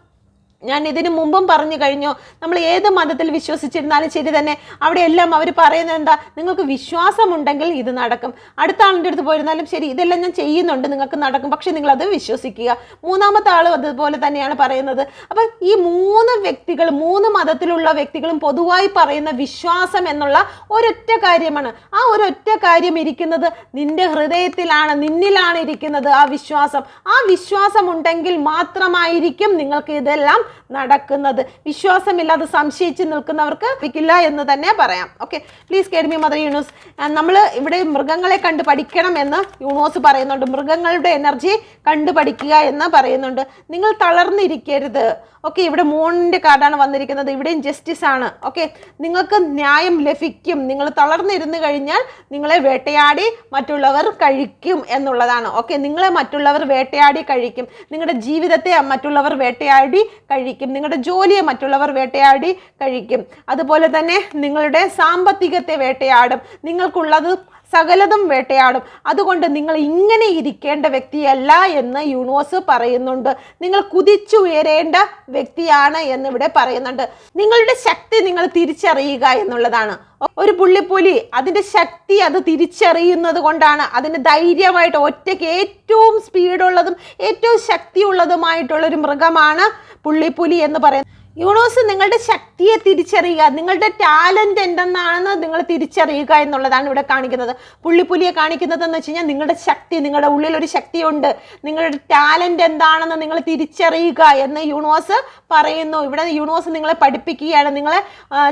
ഞാൻ ഇതിനു മുമ്പും പറഞ്ഞു കഴിഞ്ഞു, നമ്മൾ ഏത് മതത്തിൽ വിശ്വസിച്ചിരുന്നാലും ശരി തന്നെ അവിടെ എല്ലാം അവർ പറയുന്നത് എന്താ, നിങ്ങൾക്ക് വിശ്വാസമുണ്ടെങ്കിൽ ഇത് നടക്കും. അടുത്ത ആളിൻ്റെ അടുത്ത് പോയിരുന്നാലും ശരി ഇതെല്ലാം ഞാൻ ചെയ്യുന്നുണ്ട്, നിങ്ങൾക്ക് നടക്കും, പക്ഷെ നിങ്ങളത് വിശ്വസിക്കുക. മൂന്നാമത്തെ ആളും അതുപോലെ തന്നെയാണ് പറയുന്നത്. അപ്പം ഈ മൂന്ന് മതത്തിലുള്ള വ്യക്തികളും പൊതുവായി പറയുന്ന വിശ്വാസം എന്നുള്ള ഒരൊറ്റ കാര്യമാണ്. ആ ഒരൊറ്റ കാര്യം ഇരിക്കുന്നത് നിന്റെ ഹൃദയത്തിലാണ്, നിന്നിലാണ് ഇരിക്കുന്നത് ആ വിശ്വാസം. ആ വിശ്വാസം ഉണ്ടെങ്കിൽ മാത്രമായിരിക്കും നിങ്ങൾക്ക് ഇതെല്ലാം നടക്കുന്നത്. വിശ്വാസമില്ലാതെ സംശയിച്ച് നിൽക്കുന്നവർക്ക് ഇല്ല എന്ന് തന്നെ പറയാം. Okay, please guide me mother universe. നമ്മൾ ഇവിടെ മൃഗങ്ങളെ കണ്ടു പഠിക്കണം എന്ന് യൂണിവേഴ്സ് പറയുന്നുണ്ട്. മൃഗങ്ങളുടെ എനർജി കണ്ടുപഠിക്കുക എന്ന് പറയുന്നുണ്ട്. നിങ്ങൾ തളർന്നിരിക്കരുത്. ഓക്കെ, ഇവിടെ മൂണിൻ്റെ കാർഡാണ് വന്നിരിക്കുന്നത്. ഇവിടെയും ജസ്റ്റിസ് ആണ്. ഓക്കെ, നിങ്ങൾക്ക് ന്യായം ലഭിക്കും. നിങ്ങൾ തളർന്നിരുന്ന് കഴിഞ്ഞാൽ നിങ്ങളെ വേട്ടയാടി മറ്റുള്ളവർ കഴിക്കും എന്നുള്ളതാണ്. ഓക്കെ, നിങ്ങളെ മറ്റുള്ളവർ വേട്ടയാടി കഴിക്കും. നിങ്ങളുടെ ജീവിതത്തെ മറ്റുള്ളവർ വേട്ടയാടി കഴിക്കും. കഴിക്കും. നിങ്ങളുടെ ജോലിയെ മറ്റുള്ളവർ വേട്ടയാടി കഴിക്കും. അതുപോലെ തന്നെ നിങ്ങളുടെ സാമ്പത്തികത്തെ വേട്ടയാടും. നിങ്ങൾക്കുള്ളത് സകലതും വേട്ടയാടും. അതുകൊണ്ട് നിങ്ങൾ ഇങ്ങനെ ഇരിക്കേണ്ട വ്യക്തിയല്ല എന്ന് യൂണിവേഴ്സ് പറയുന്നുണ്ട്. നിങ്ങൾ കുതിച്ചുയരേണ്ട വ്യക്തിയാണ് എന്നിവിടെ പറയുന്നുണ്ട്. നിങ്ങളുടെ ശക്തി നിങ്ങൾ തിരിച്ചറിയുക എന്നുള്ളതാണ്. ഒരു പുള്ളിപ്പുലി അതിൻ്റെ ശക്തി അത് തിരിച്ചറിയുന്നത് കൊണ്ടാണ് അതിന് ധൈര്യമായിട്ട് ഒറ്റയ്ക്ക് ഏറ്റവും സ്പീഡുള്ളതും ഏറ്റവും ശക്തിയുള്ളതുമായിട്ടുള്ളൊരു മൃഗമാണ് പുള്ളിപ്പുലി എന്ന് പറയുന്നത്. യൂണിവേഴ്സ് നിങ്ങളുടെ ശക്തിയെ തിരിച്ചറിയുക, നിങ്ങളുടെ ടാലന്റ് എന്തെന്നാണെന്ന് നിങ്ങൾ തിരിച്ചറിയുക എന്നുള്ളതാണ് ഇവിടെ കാണിക്കുന്നത്. പുള്ളിപ്പുലിയെ കാണിക്കുന്നത് എന്ന് വെച്ച് കഴിഞ്ഞാൽ നിങ്ങളുടെ ശക്തി, നിങ്ങളുടെ ഉള്ളിൽ ഒരു ശക്തിയുണ്ട്, നിങ്ങളുടെ ടാലന്റ് എന്താണെന്ന് നിങ്ങൾ തിരിച്ചറിയുക എന്ന് യൂണിവേഴ്സ് പറയുന്നു. ഇവിടെ യൂണിവേഴ്സ് നിങ്ങളെ പഠിപ്പിക്കുകയാണ്. നിങ്ങളെ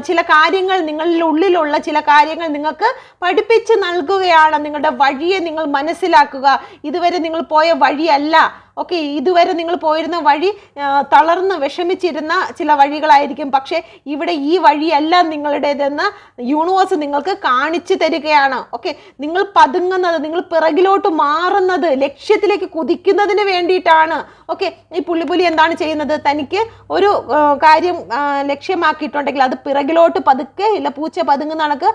ചില കാര്യങ്ങൾ, നിങ്ങളുടെ ഉള്ളിലുള്ള ചില കാര്യങ്ങൾ നിങ്ങൾക്ക് പഠിപ്പിച്ച് നൽകുകയാണ്. നിങ്ങളുടെ വഴിയെ നിങ്ങൾ മനസ്സിലാക്കുക. ഇതുവരെ നിങ്ങൾ പോയ വഴിയല്ല, ഓക്കെ, ഇതുവരെ നിങ്ങൾ പോയിരുന്ന വഴി തളർന്ന് വിഷമിച്ചിരുന്ന ചില വഴികളായിരിക്കും. പക്ഷേ ഇവിടെ ഈ വഴിയല്ല നിങ്ങളുടേതെന്ന് യൂണിവേഴ്സ് നിങ്ങൾക്ക് കാണിച്ചു തരികയാണ്. ഓക്കെ, നിങ്ങൾ പതുങ്ങുന്നത്, നിങ്ങൾ പിറകിലോട്ട് മാറുന്നത് ലക്ഷ്യത്തിലേക്ക് കുതിക്കുന്നതിന് വേണ്ടിയിട്ടാണ്. ഓക്കെ, ഈ പുള്ളിപ്പുലി എന്താണ് ചെയ്യുന്നത്? തനിക്ക് ഒരു കാര്യം ലക്ഷ്യമാക്കിയിട്ടുണ്ടെങ്കിൽ അത് പിറകിലോട്ട് പതുക്കെ, ഇല്ല പൂച്ച പതുങ്ങുന്ന കണക്ക്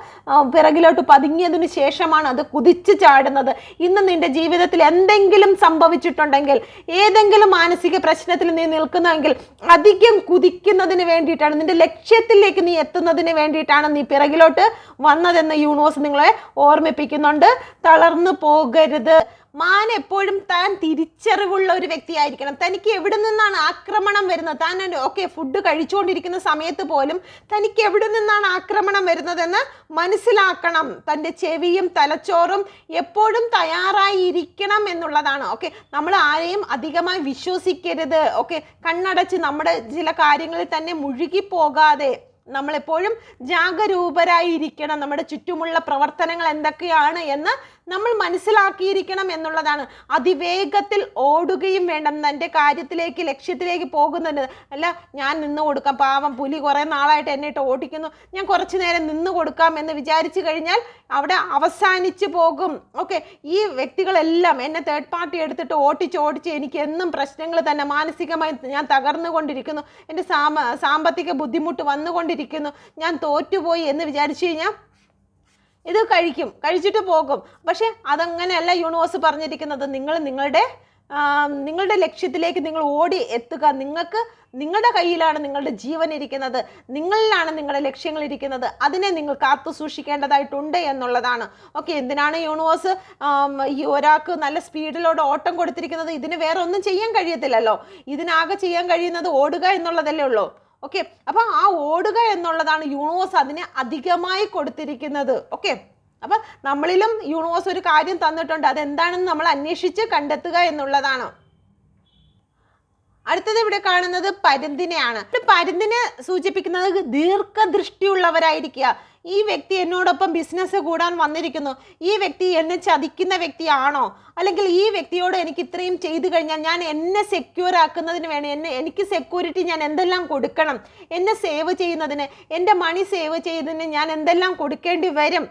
പിറകിലോട്ട് പതുങ്ങിയതിന് ശേഷമാണ് അത് കുതിച്ചു ചാടുന്നത്. ഇന്ന് നിന്റെ ജീവിതത്തിൽ എന്തെങ്കിലും സംഭവിച്ചിട്ടുണ്ടെങ്കിൽ, ഏതെങ്കിലും മാനസിക പ്രശ്നത്തിൽ നീ നിൽക്കുന്നെങ്കിൽ അധികം കുതിക്കുന്നതിന് വേണ്ടിയിട്ടാണ്, നിന്റെ ലക്ഷ്യത്തിലേക്ക് നീ എത്തുന്നതിന് വേണ്ടിയിട്ടാണ് നീ പിറകിലോട്ട് വന്നതെന്ന് യൂണിവേഴ്സ് നിങ്ങളെ ഓർമ്മിപ്പിക്കുന്നുണ്ട്. തളർന്നു പോകരുത്. മാൻ എപ്പോഴും താൻ തിരിച്ചറിവുള്ള ഒരു വ്യക്തിയായിരിക്കണം. തനിക്ക് എവിടെ നിന്നാണ് ആക്രമണം വരുന്നത്, താൻ ഓക്കെ ഫുഡ് കഴിച്ചുകൊണ്ടിരിക്കുന്ന സമയത്ത് പോലും തനിക്ക് എവിടെ നിന്നാണ് ആക്രമണം വരുന്നതെന്ന് മനസ്സിലാക്കണം. തൻ്റെ ചെവിയും തലച്ചോറും എപ്പോഴും തയ്യാറായിരിക്കണം എന്നുള്ളതാണ്. ഓക്കെ, നമ്മൾ ആരെയും അധികമായി വിശ്വസിക്കരുത്. ഓക്കെ, കണ്ണടച്ച് നമ്മുടെ ചില കാര്യങ്ങളിൽ തന്നെ മുഴുകി പോകാതെ നമ്മളെപ്പോഴും ജാഗരൂകരായിരിക്കണം. നമ്മുടെ ചുറ്റുമുള്ള പ്രവർത്തനങ്ങൾ എന്തൊക്കെയാണ് എന്ന് നമ്മൾ മനസ്സിലാക്കിയിരിക്കണം എന്നുള്ളതാണ്. അതിവേഗത്തിൽ ഓടുകയും വേണം തൻ്റെ കാര്യത്തിലേക്ക്, ലക്ഷ്യത്തിലേക്ക് പോകുന്നത് അല്ല. ഞാൻ നിന്ന് കൊടുക്കാം, പാവം പുലി കുറേ നാളായിട്ട് എന്നെ ഇട്ട് ഓടിക്കുന്നു, ഞാൻ കുറച്ച് നേരം നിന്ന് കൊടുക്കാം എന്ന് വിചാരിച്ചു കഴിഞ്ഞാൽ അവിടെ അവസാനിച്ചു പോകും. ഓക്കെ, ഈ വ്യക്തികളെല്ലാം എന്നെ തേർഡ് പാർട്ടി എടുത്തിട്ട് ഓടിച്ച് എനിക്ക് എന്നും പ്രശ്നങ്ങൾ തന്നെ, മാനസികമായി ഞാൻ തകർന്നുകൊണ്ടിരിക്കുന്നു, എൻ്റെ സാമ്പത്തിക ബുദ്ധിമുട്ട് വന്നുകൊണ്ടിരിക്കുന്നു, ഞാൻ തോറ്റുപോയി എന്ന് വിചാരിച്ചു കഴിഞ്ഞാൽ ഇത് കഴിച്ചിട്ട് പോകും. പക്ഷെ അതങ്ങനെയല്ല യൂണിവേഴ്സ് പറഞ്ഞിരിക്കുന്നത്. നിങ്ങൾ നിങ്ങളുടെ ലക്ഷ്യത്തിലേക്ക് നിങ്ങൾ ഓടി എത്തുക. നിങ്ങളുടെ കയ്യിലാണ് നിങ്ങളുടെ ജീവൻ ഇരിക്കുന്നത്, നിങ്ങളിലാണ് നിങ്ങളുടെ ലക്ഷ്യങ്ങൾ ഇരിക്കുന്നത്. അതിനെ നിങ്ങൾ കാത്തു സൂക്ഷിക്കേണ്ടതായിട്ടുണ്ട് എന്നുള്ളതാണ്. ഓക്കെ, എന്തിനാണ് യൂണിവേഴ്സ് ഈ ഒരാൾക്ക് നല്ല സ്പീഡിലോട് ഓട്ടം കൊടുത്തിരിക്കുന്നത്? ഇതിന് വേറെ ഒന്നും ചെയ്യാൻ കഴിയത്തില്ലല്ലോ. ഇതിനാകെ ചെയ്യാൻ കഴിയുന്നത് ഓടുക എന്നുള്ളതല്ലേ ഉള്ളൂ. ഓക്കെ, അപ്പൊ ആ ഓടുക എന്നുള്ളതാണ് യൂണിവേഴ്സ് അതിനെ അധികമായി കൊടുത്തിരിക്കുന്നത്. ഓക്കെ, അപ്പൊ നമ്മളിലും യൂണിവേഴ്സ് ഒരു കാര്യം തന്നിട്ടുണ്ട്, അതെന്താണെന്ന് നമ്മൾ അന്വേഷിച്ച് കണ്ടെത്തുക എന്നുള്ളതാണ്. അടുത്തത് ഇവിടെ കാണുന്നത് പരുന്തിനെയാണ്. പരുന്തിനെ സൂചിപ്പിക്കുന്നത് ദീർഘദൃഷ്ടിയുള്ളവരായിരിക്കുക. ഈ വ്യക്തി എന്നോടൊപ്പം ബിസിനസ് കൂടാൻ വന്നിരിക്കുന്നു, ഈ വ്യക്തി എന്നെ ചതിക്കുന്ന വ്യക്തിയാണോ, അല്ലെങ്കിൽ ഈ വ്യക്തിയോട് എനിക്ക് ഇത്രയും ചെയ്തു കഴിഞ്ഞാൽ ഞാൻ എന്നെ സെക്യൂർ ആക്കുന്നതിന് വേണം, എനിക്ക് സെക്യൂരിറ്റി ഞാൻ എന്തെല്ലാം കൊടുക്കണം, എന്നെ സേവ് ചെയ്യുന്നതിന്, എൻ്റെ മണി സേവ് ചെയ്തതിന് ഞാൻ എന്തെല്ലാം കൊടുക്കേണ്ടി വരും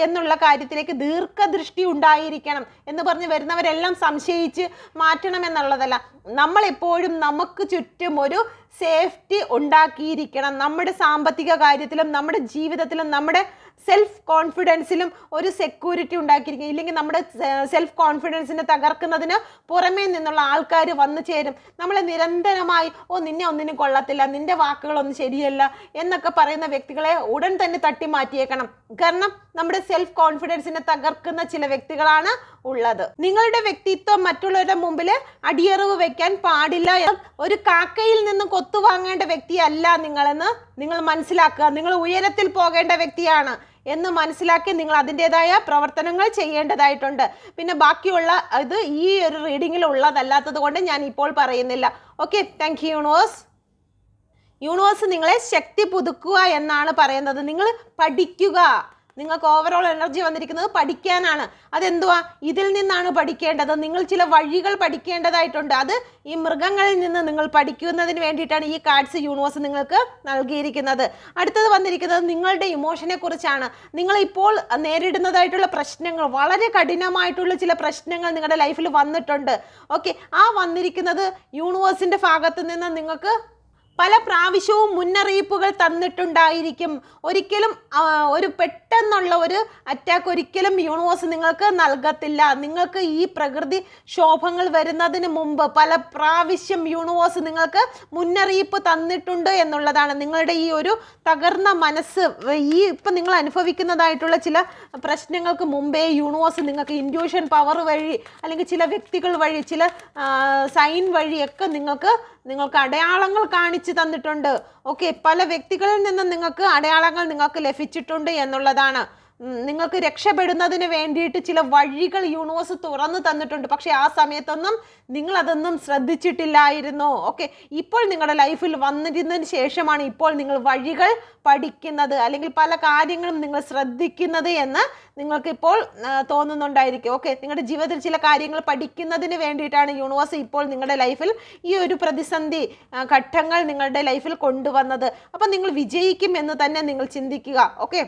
എന്നുള്ള കാര്യത്തിലേക്ക് ദീർഘദൃഷ്ടി ഉണ്ടായിരിക്കണം എന്ന് പറഞ്ഞ് വരുന്നവരെല്ലാം സംശയിച്ച് മാറ്റണം എന്നുള്ളതല്ല. നമ്മളെപ്പോഴും നമുക്ക് ചുറ്റും ഒരു സേഫ്റ്റി ഉണ്ടാക്കിയിരിക്കണം. നമ്മുടെ സാമ്പത്തിക കാര്യത്തിലും നമ്മുടെ ജീവിതത്തിലും നമ്മുടെ സെൽഫ് കോൺഫിഡൻസിലും ഒരു സെക്യൂരിറ്റി ഉണ്ടാക്കിയിരിക്കും. ഇല്ലെങ്കിൽ നമ്മുടെ സെൽഫ് കോൺഫിഡൻസിനെ തകർക്കുന്നതിന് പുറമേ നിന്നുള്ള ആൾക്കാർ വന്നു ചേരും. നമ്മളെ നിരന്തരമായി നിന്നെ ഒന്നിനും കൊള്ളത്തില്ല, നിന്റെ വാക്കുകളൊന്നും ശരിയല്ല എന്നൊക്കെ പറയുന്ന വ്യക്തികളെ ഉടൻ തന്നെ തട്ടി മാറ്റിയേക്കണം. കാരണം നമ്മുടെ സെൽഫ് കോൺഫിഡൻസിനെ തകർക്കുന്ന ചില വ്യക്തികളാണ് ഉള്ളത്. നിങ്ങളുടെ വ്യക്തിത്വം മറ്റുള്ളവരുടെ മുമ്പിൽ അടിയറവ് വെക്കാൻ പാടില്ല. ഒരു കാക്കയിൽ നിന്ന് കൊത്തു വാങ്ങേണ്ട വ്യക്തിയല്ല നിങ്ങളെന്ന് നിങ്ങൾ മനസ്സിലാക്കുക. നിങ്ങൾ ഉയരത്തിൽ പോകേണ്ട വ്യക്തിയാണ് എന്ന് മനസ്സിലാക്കി നിങ്ങൾ അതിൻ്റെതായ പ്രവർത്തനങ്ങൾ ചെയ്യേണ്ടതായിട്ടുണ്ട്. പിന്നെ ബാക്കിയുള്ള ഇത് ഈ ഒരു റീഡിങ്ങിൽ ഉള്ളതല്ലാത്തത് കൊണ്ട് ഞാൻ ഇപ്പോൾ പറയുന്നില്ല. Okay, thank you universe. Universe നിങ്ങളെ ശക്തി പുതുക്കുക എന്നാണ് പറയുന്നത്. നിങ്ങൾ പഠിക്കുക. നിങ്ങൾക്ക് ഓവറോൾ എനർജി വന്നിരിക്കുന്നത് പഠിക്കാനാണ്. അതെന്തുവാ? ഇതിൽ നിന്നാണ് പഠിക്കേണ്ടത്. നിങ്ങൾ ചില വഴികൾ പഠിക്കേണ്ടതായിട്ടുണ്ട്. അത് ഈ മൃഗങ്ങളിൽ നിന്ന് നിങ്ങൾ പഠിക്കുന്നതിന് വേണ്ടിയിട്ടാണ് ഈ കാർഡ്സ് യൂണിവേഴ്സ് നിങ്ങൾക്ക് നൽകിയിരിക്കുന്നത്. അടുത്തത് വന്നിരിക്കുന്നത് നിങ്ങളുടെ ഇമോഷനെ കുറിച്ചാണ്. നിങ്ങൾ ഇപ്പോൾ നേരിടുന്നതായിട്ടുള്ള പ്രശ്നങ്ങൾ, വളരെ കഠിനമായിട്ടുള്ള ചില പ്രശ്നങ്ങൾ നിങ്ങളുടെ ലൈഫിൽ വന്നിട്ടുണ്ട്. ഓക്കെ, ആ വന്നിരിക്കുന്നത് യൂണിവേഴ്സിൻ്റെ ഭാഗത്ത് നിന്ന് നിങ്ങൾക്ക് പല പ്രാവശ്യവും മുന്നറിയിപ്പുകൾ തന്നിട്ടുണ്ടായിരിക്കും. ഒരിക്കലും ഒരു പെട്ടെന്നുള്ള ഒരു അറ്റാക്ക് ഒരിക്കലും യൂണിവേഴ്സ് നിങ്ങൾക്ക് നൽകത്തില്ല. നിങ്ങൾക്ക് ഈ പ്രകൃതി ക്ഷോഭങ്ങൾ വരുന്നതിന് മുമ്പ് പല പ്രാവശ്യം യൂണിവേഴ്സ് നിങ്ങൾക്ക് മുന്നറിയിപ്പ് തന്നിട്ടുണ്ട് എന്നുള്ളതാണ്. നിങ്ങളുടെ ഈ ഒരു തകർന്ന മനസ്സ്, ഈ ഇപ്പം നിങ്ങൾ അനുഭവിക്കുന്നതായിട്ടുള്ള ചില പ്രശ്നങ്ങൾക്ക് മുമ്പേ യൂണിവേഴ്സ് നിങ്ങൾക്ക് ഇൻറ്റ്യൂഷൻ പവർ വഴി അല്ലെങ്കിൽ ചില വ്യക്തികൾ വഴി ചില സൈൻ വഴിയൊക്കെ നിങ്ങൾക്ക് അടയാളങ്ങൾ കാണിച്ചു തന്നിട്ടുണ്ട്. ഓക്കെ, പല വ്യക്തികളിൽ നിന്നും നിങ്ങൾക്ക് അടയാളങ്ങൾ നിങ്ങൾക്ക് ലഭിച്ചിട്ടുണ്ട് എന്നുള്ളതാണ്. നിങ്ങൾക്ക് രക്ഷപ്പെടുന്നതിന് വേണ്ടിയിട്ട് ചില വഴികൾ യൂണിവേഴ്സ് തുറന്നു തന്നിട്ടുണ്ട്. പക്ഷെ ആ സമയത്തൊന്നും നിങ്ങളതൊന്നും ശ്രദ്ധിച്ചിട്ടില്ലായിരുന്നു. ഓക്കെ, ഇപ്പോൾ നിങ്ങളുടെ ലൈഫിൽ വന്നിരുന്നതിന് ശേഷമാണ് ഇപ്പോൾ നിങ്ങൾ വഴികൾ പഠിക്കുന്നത് അല്ലെങ്കിൽ പല കാര്യങ്ങളും നിങ്ങൾ ശ്രദ്ധിക്കുന്നത് എന്ന് നിങ്ങൾക്കിപ്പോൾ തോന്നുന്നുണ്ടായിരിക്കും. ഓക്കെ, നിങ്ങളുടെ ജീവിതത്തിൽ ചില കാര്യങ്ങൾ പഠിക്കുന്നതിന് വേണ്ടിയിട്ടാണ് യൂണിവേഴ്സ് ഇപ്പോൾ നിങ്ങളുടെ ലൈഫിൽ ഈ ഒരു പ്രതിസന്ധി ഘട്ടങ്ങൾ നിങ്ങളുടെ ലൈഫിൽ കൊണ്ടുവന്നത്. അപ്പം നിങ്ങൾ വിജയിക്കും എന്ന് തന്നെ നിങ്ങൾ ചിന്തിക്കുക. ഓക്കെ,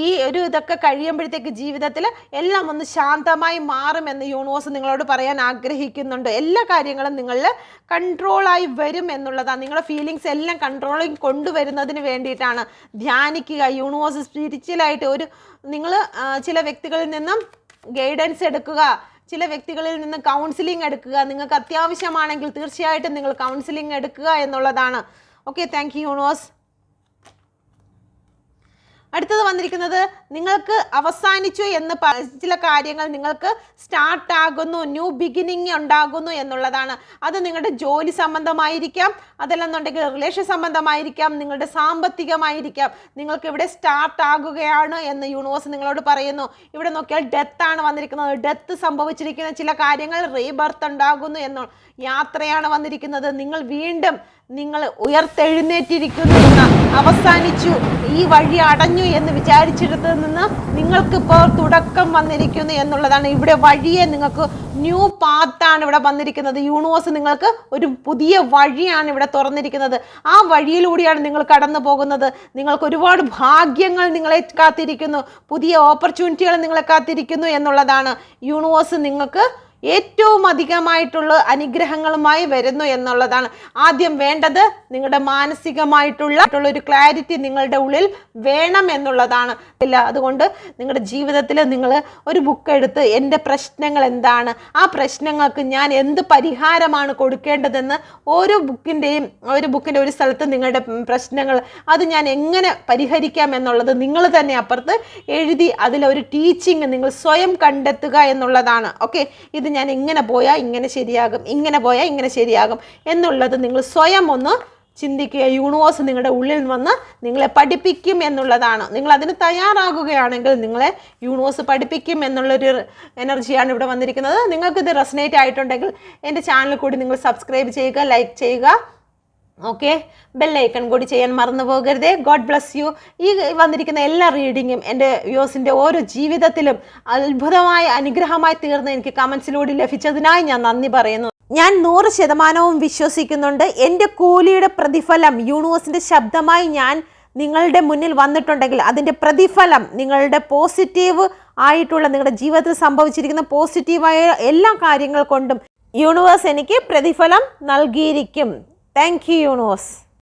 ഈ ഒരു ഇതൊക്കെ കഴിയുമ്പോഴത്തേക്ക് ജീവിതത്തിൽ എല്ലാം ഒന്ന് ശാന്തമായി മാറുമെന്ന് യൂണിവേഴ്സ് നിങ്ങളോട് പറയാൻ ആഗ്രഹിക്കുന്നുണ്ട്. എല്ലാ കാര്യങ്ങളും നിങ്ങളിൽ കൺട്രോളായി വരും എന്നുള്ളതാണ്. നിങ്ങളുടെ ഫീലിങ്സ് എല്ലാം കൺട്രോളിങ് കൊണ്ടുവരുന്നതിന് വേണ്ടിയിട്ടാണ്. ധ്യാനിക്കുക, യൂണിവേഴ്സ് സ്പിരിച്വലായിട്ട് നിങ്ങൾ ചില വ്യക്തികളിൽ നിന്നും ഗൈഡൻസ് എടുക്കുക, ചില വ്യക്തികളിൽ നിന്ന് കൗൺസിലിംഗ് എടുക്കുക. നിങ്ങൾക്ക് അത്യാവശ്യമാണെങ്കിൽ തീർച്ചയായിട്ടും നിങ്ങൾ കൗൺസിലിംഗ് എടുക്കുക എന്നുള്ളതാണ്. Okay, thank you universe. അടുത്തത് വന്നിരിക്കുന്നത് നിങ്ങൾക്ക് അവസാനിച്ചു എന്ന് ചില കാര്യങ്ങൾ നിങ്ങൾക്ക് സ്റ്റാർട്ട് ആകുന്നു, ന്യൂ ബിഗിനിങ് ഉണ്ടാകുന്നു എന്നുള്ളതാണ്. അത് നിങ്ങളുടെ ജോലി സംബന്ധമായിരിക്കാം, അതല്ലെന്നുണ്ടെങ്കിൽ റിലേഷൻ സംബന്ധമായിരിക്കാം, നിങ്ങളുടെ സാമ്പത്തികമായിരിക്കാം. നിങ്ങൾക്ക് ഇവിടെ സ്റ്റാർട്ട് ആകുകയാണ് എന്ന് യൂണിവേഴ്സ് നിങ്ങളോട് പറയുന്നു. ഇവിടെ നോക്കിയാൽ ഡെത്ത് ആണ് വന്നിരിക്കുന്നത്. ഡെത്ത് സംഭവിച്ചിരിക്കുന്ന ചില കാര്യങ്ങൾ റീബർത്ത് ഉണ്ടാകുന്നു എന്നു യാത്രയാണ് വന്നിരിക്കുന്നത്. നിങ്ങൾ വീണ്ടും ഉയർത്തെഴുന്നേറ്റിരിക്കുന്നു എന്ന്, അവസാനിച്ചു, ഈ വഴി അടഞ്ഞു എന്ന് വിചാരിച്ചിടത്ത് നിന്ന് നിങ്ങൾക്കിപ്പോൾ തുടക്കം വന്നിരിക്കുന്നു എന്നുള്ളതാണ്. ഇവിടെ വഴിയെ നിങ്ങൾക്ക് ന്യൂ പാത്താണ് ഇവിടെ വന്നിരിക്കുന്നത്. യൂണിവേഴ്സ് നിങ്ങൾക്ക് ഒരു പുതിയ വഴിയാണ് ഇവിടെ തുറന്നിരിക്കുന്നത്. ആ വഴിയിലൂടെയാണ് നിങ്ങൾ കടന്നു പോകുന്നത്. നിങ്ങൾക്ക് ഒരുപാട് ഭാഗ്യങ്ങൾ നിങ്ങളെ കാത്തിരിക്കുന്നു, പുതിയ ഓപ്പർച്യൂണിറ്റികൾ നിങ്ങളെ കാത്തിരിക്കുന്നു എന്നുള്ളതാണ്. യൂണിവേഴ്സ് നിങ്ങൾക്ക് ഏറ്റവും അധികമായിട്ടുള്ള അനുഗ്രഹങ്ങളുമായി വരുന്നു എന്നുള്ളതാണ്. ആദ്യം വേണ്ടത് നിങ്ങളുടെ മാനസികമായിട്ടുള്ള ഒരു ക്ലാരിറ്റി നിങ്ങളുടെ ഉള്ളിൽ വേണം എന്നുള്ളതാണ്. അതുകൊണ്ട് നിങ്ങളുടെ ജീവിതത്തിൽ നിങ്ങൾ ഒരു ബുക്ക് എടുത്ത് എൻ്റെ പ്രശ്നങ്ങൾ എന്താണ്, ആ പ്രശ്നങ്ങൾക്ക് ഞാൻ എന്ത് പരിഹാരമാണ് കൊടുക്കേണ്ടതെന്ന് ഒരു ബുക്കിൻ്റെ ഒരു സ്ഥലത്ത് നിങ്ങളുടെ പ്രശ്നങ്ങൾ അത് ഞാൻ എങ്ങനെ പരിഹരിക്കാം എന്നുള്ളത് നിങ്ങൾ തന്നെ അപ്പുറത്ത് എഴുതി അതിലൊരു ടീച്ചിങ് നിങ്ങൾ സ്വയം കണ്ടെത്തുക എന്നുള്ളതാണ്. ഓക്കെ, ഇത് ഞാൻ ഇങ്ങനെ പോയാൽ ഇങ്ങനെ ശരിയാകും, ഇങ്ങനെ പോയാൽ ഇങ്ങനെ ശരിയാകും എന്നുള്ളത് നിങ്ങൾ സ്വയം ഒന്ന് ചിന്തിക്കുക. യൂണിവേഴ്സ് നിങ്ങളുടെ ഉള്ളിൽ വന്ന് നിങ്ങളെ പഠിപ്പിക്കും എന്നുള്ളതാണ്. നിങ്ങൾ അതിന് തയ്യാറാകുകയാണെങ്കിൽ നിങ്ങളെ യൂണിവേഴ്സ് പഠിപ്പിക്കും എന്നുള്ളൊരു എനർജിയാണ് ഇവിടെ വന്നിരിക്കുന്നത്. നിങ്ങൾക്കിത് റെസനേറ്റ് ആയിട്ടുണ്ടെങ്കിൽ എൻ്റെ ചാനൽ കൂടി നിങ്ങൾ സബ്സ്ക്രൈബ് ചെയ്യുക, ലൈക്ക് ചെയ്യുക. ഓക്കെ, ബെല്ലൈക്കൺ കൂടി ചെയ്യാൻ മറന്നു പോകരുതേ. God bless you. ഈ വന്നിരിക്കുന്ന എല്ലാ റീഡിങ്ങും എൻ്റെ വ്യൂസിൻ്റെ ഓരോ ജീവിതത്തിലും അത്ഭുതമായ അനുഗ്രഹമായി തീർന്ന് എനിക്ക് കമൻസിലൂടെ ലഭിച്ചതിനായി ഞാൻ നന്ദി പറയുന്നു. ഞാൻ 100% വിശ്വസിക്കുന്നുണ്ട് എൻ്റെ കൂലിയുടെ പ്രതിഫലം യൂണിവേഴ്സിൻ്റെ ശബ്ദമായി ഞാൻ നിങ്ങളുടെ മുന്നിൽ വന്നിട്ടുണ്ടെങ്കിൽ അതിൻ്റെ പ്രതിഫലം നിങ്ങളുടെ പോസിറ്റീവ് ആയിട്ടുള്ള നിങ്ങളുടെ ജീവിതത്തിൽ സംഭവിച്ചിരിക്കുന്ന പോസിറ്റീവായ എല്ലാ കാര്യങ്ങൾ കൊണ്ടും യൂണിവേഴ്സ് എനിക്ക് പ്രതിഫലം നൽകിയിരിക്കും. Thank you, Universe.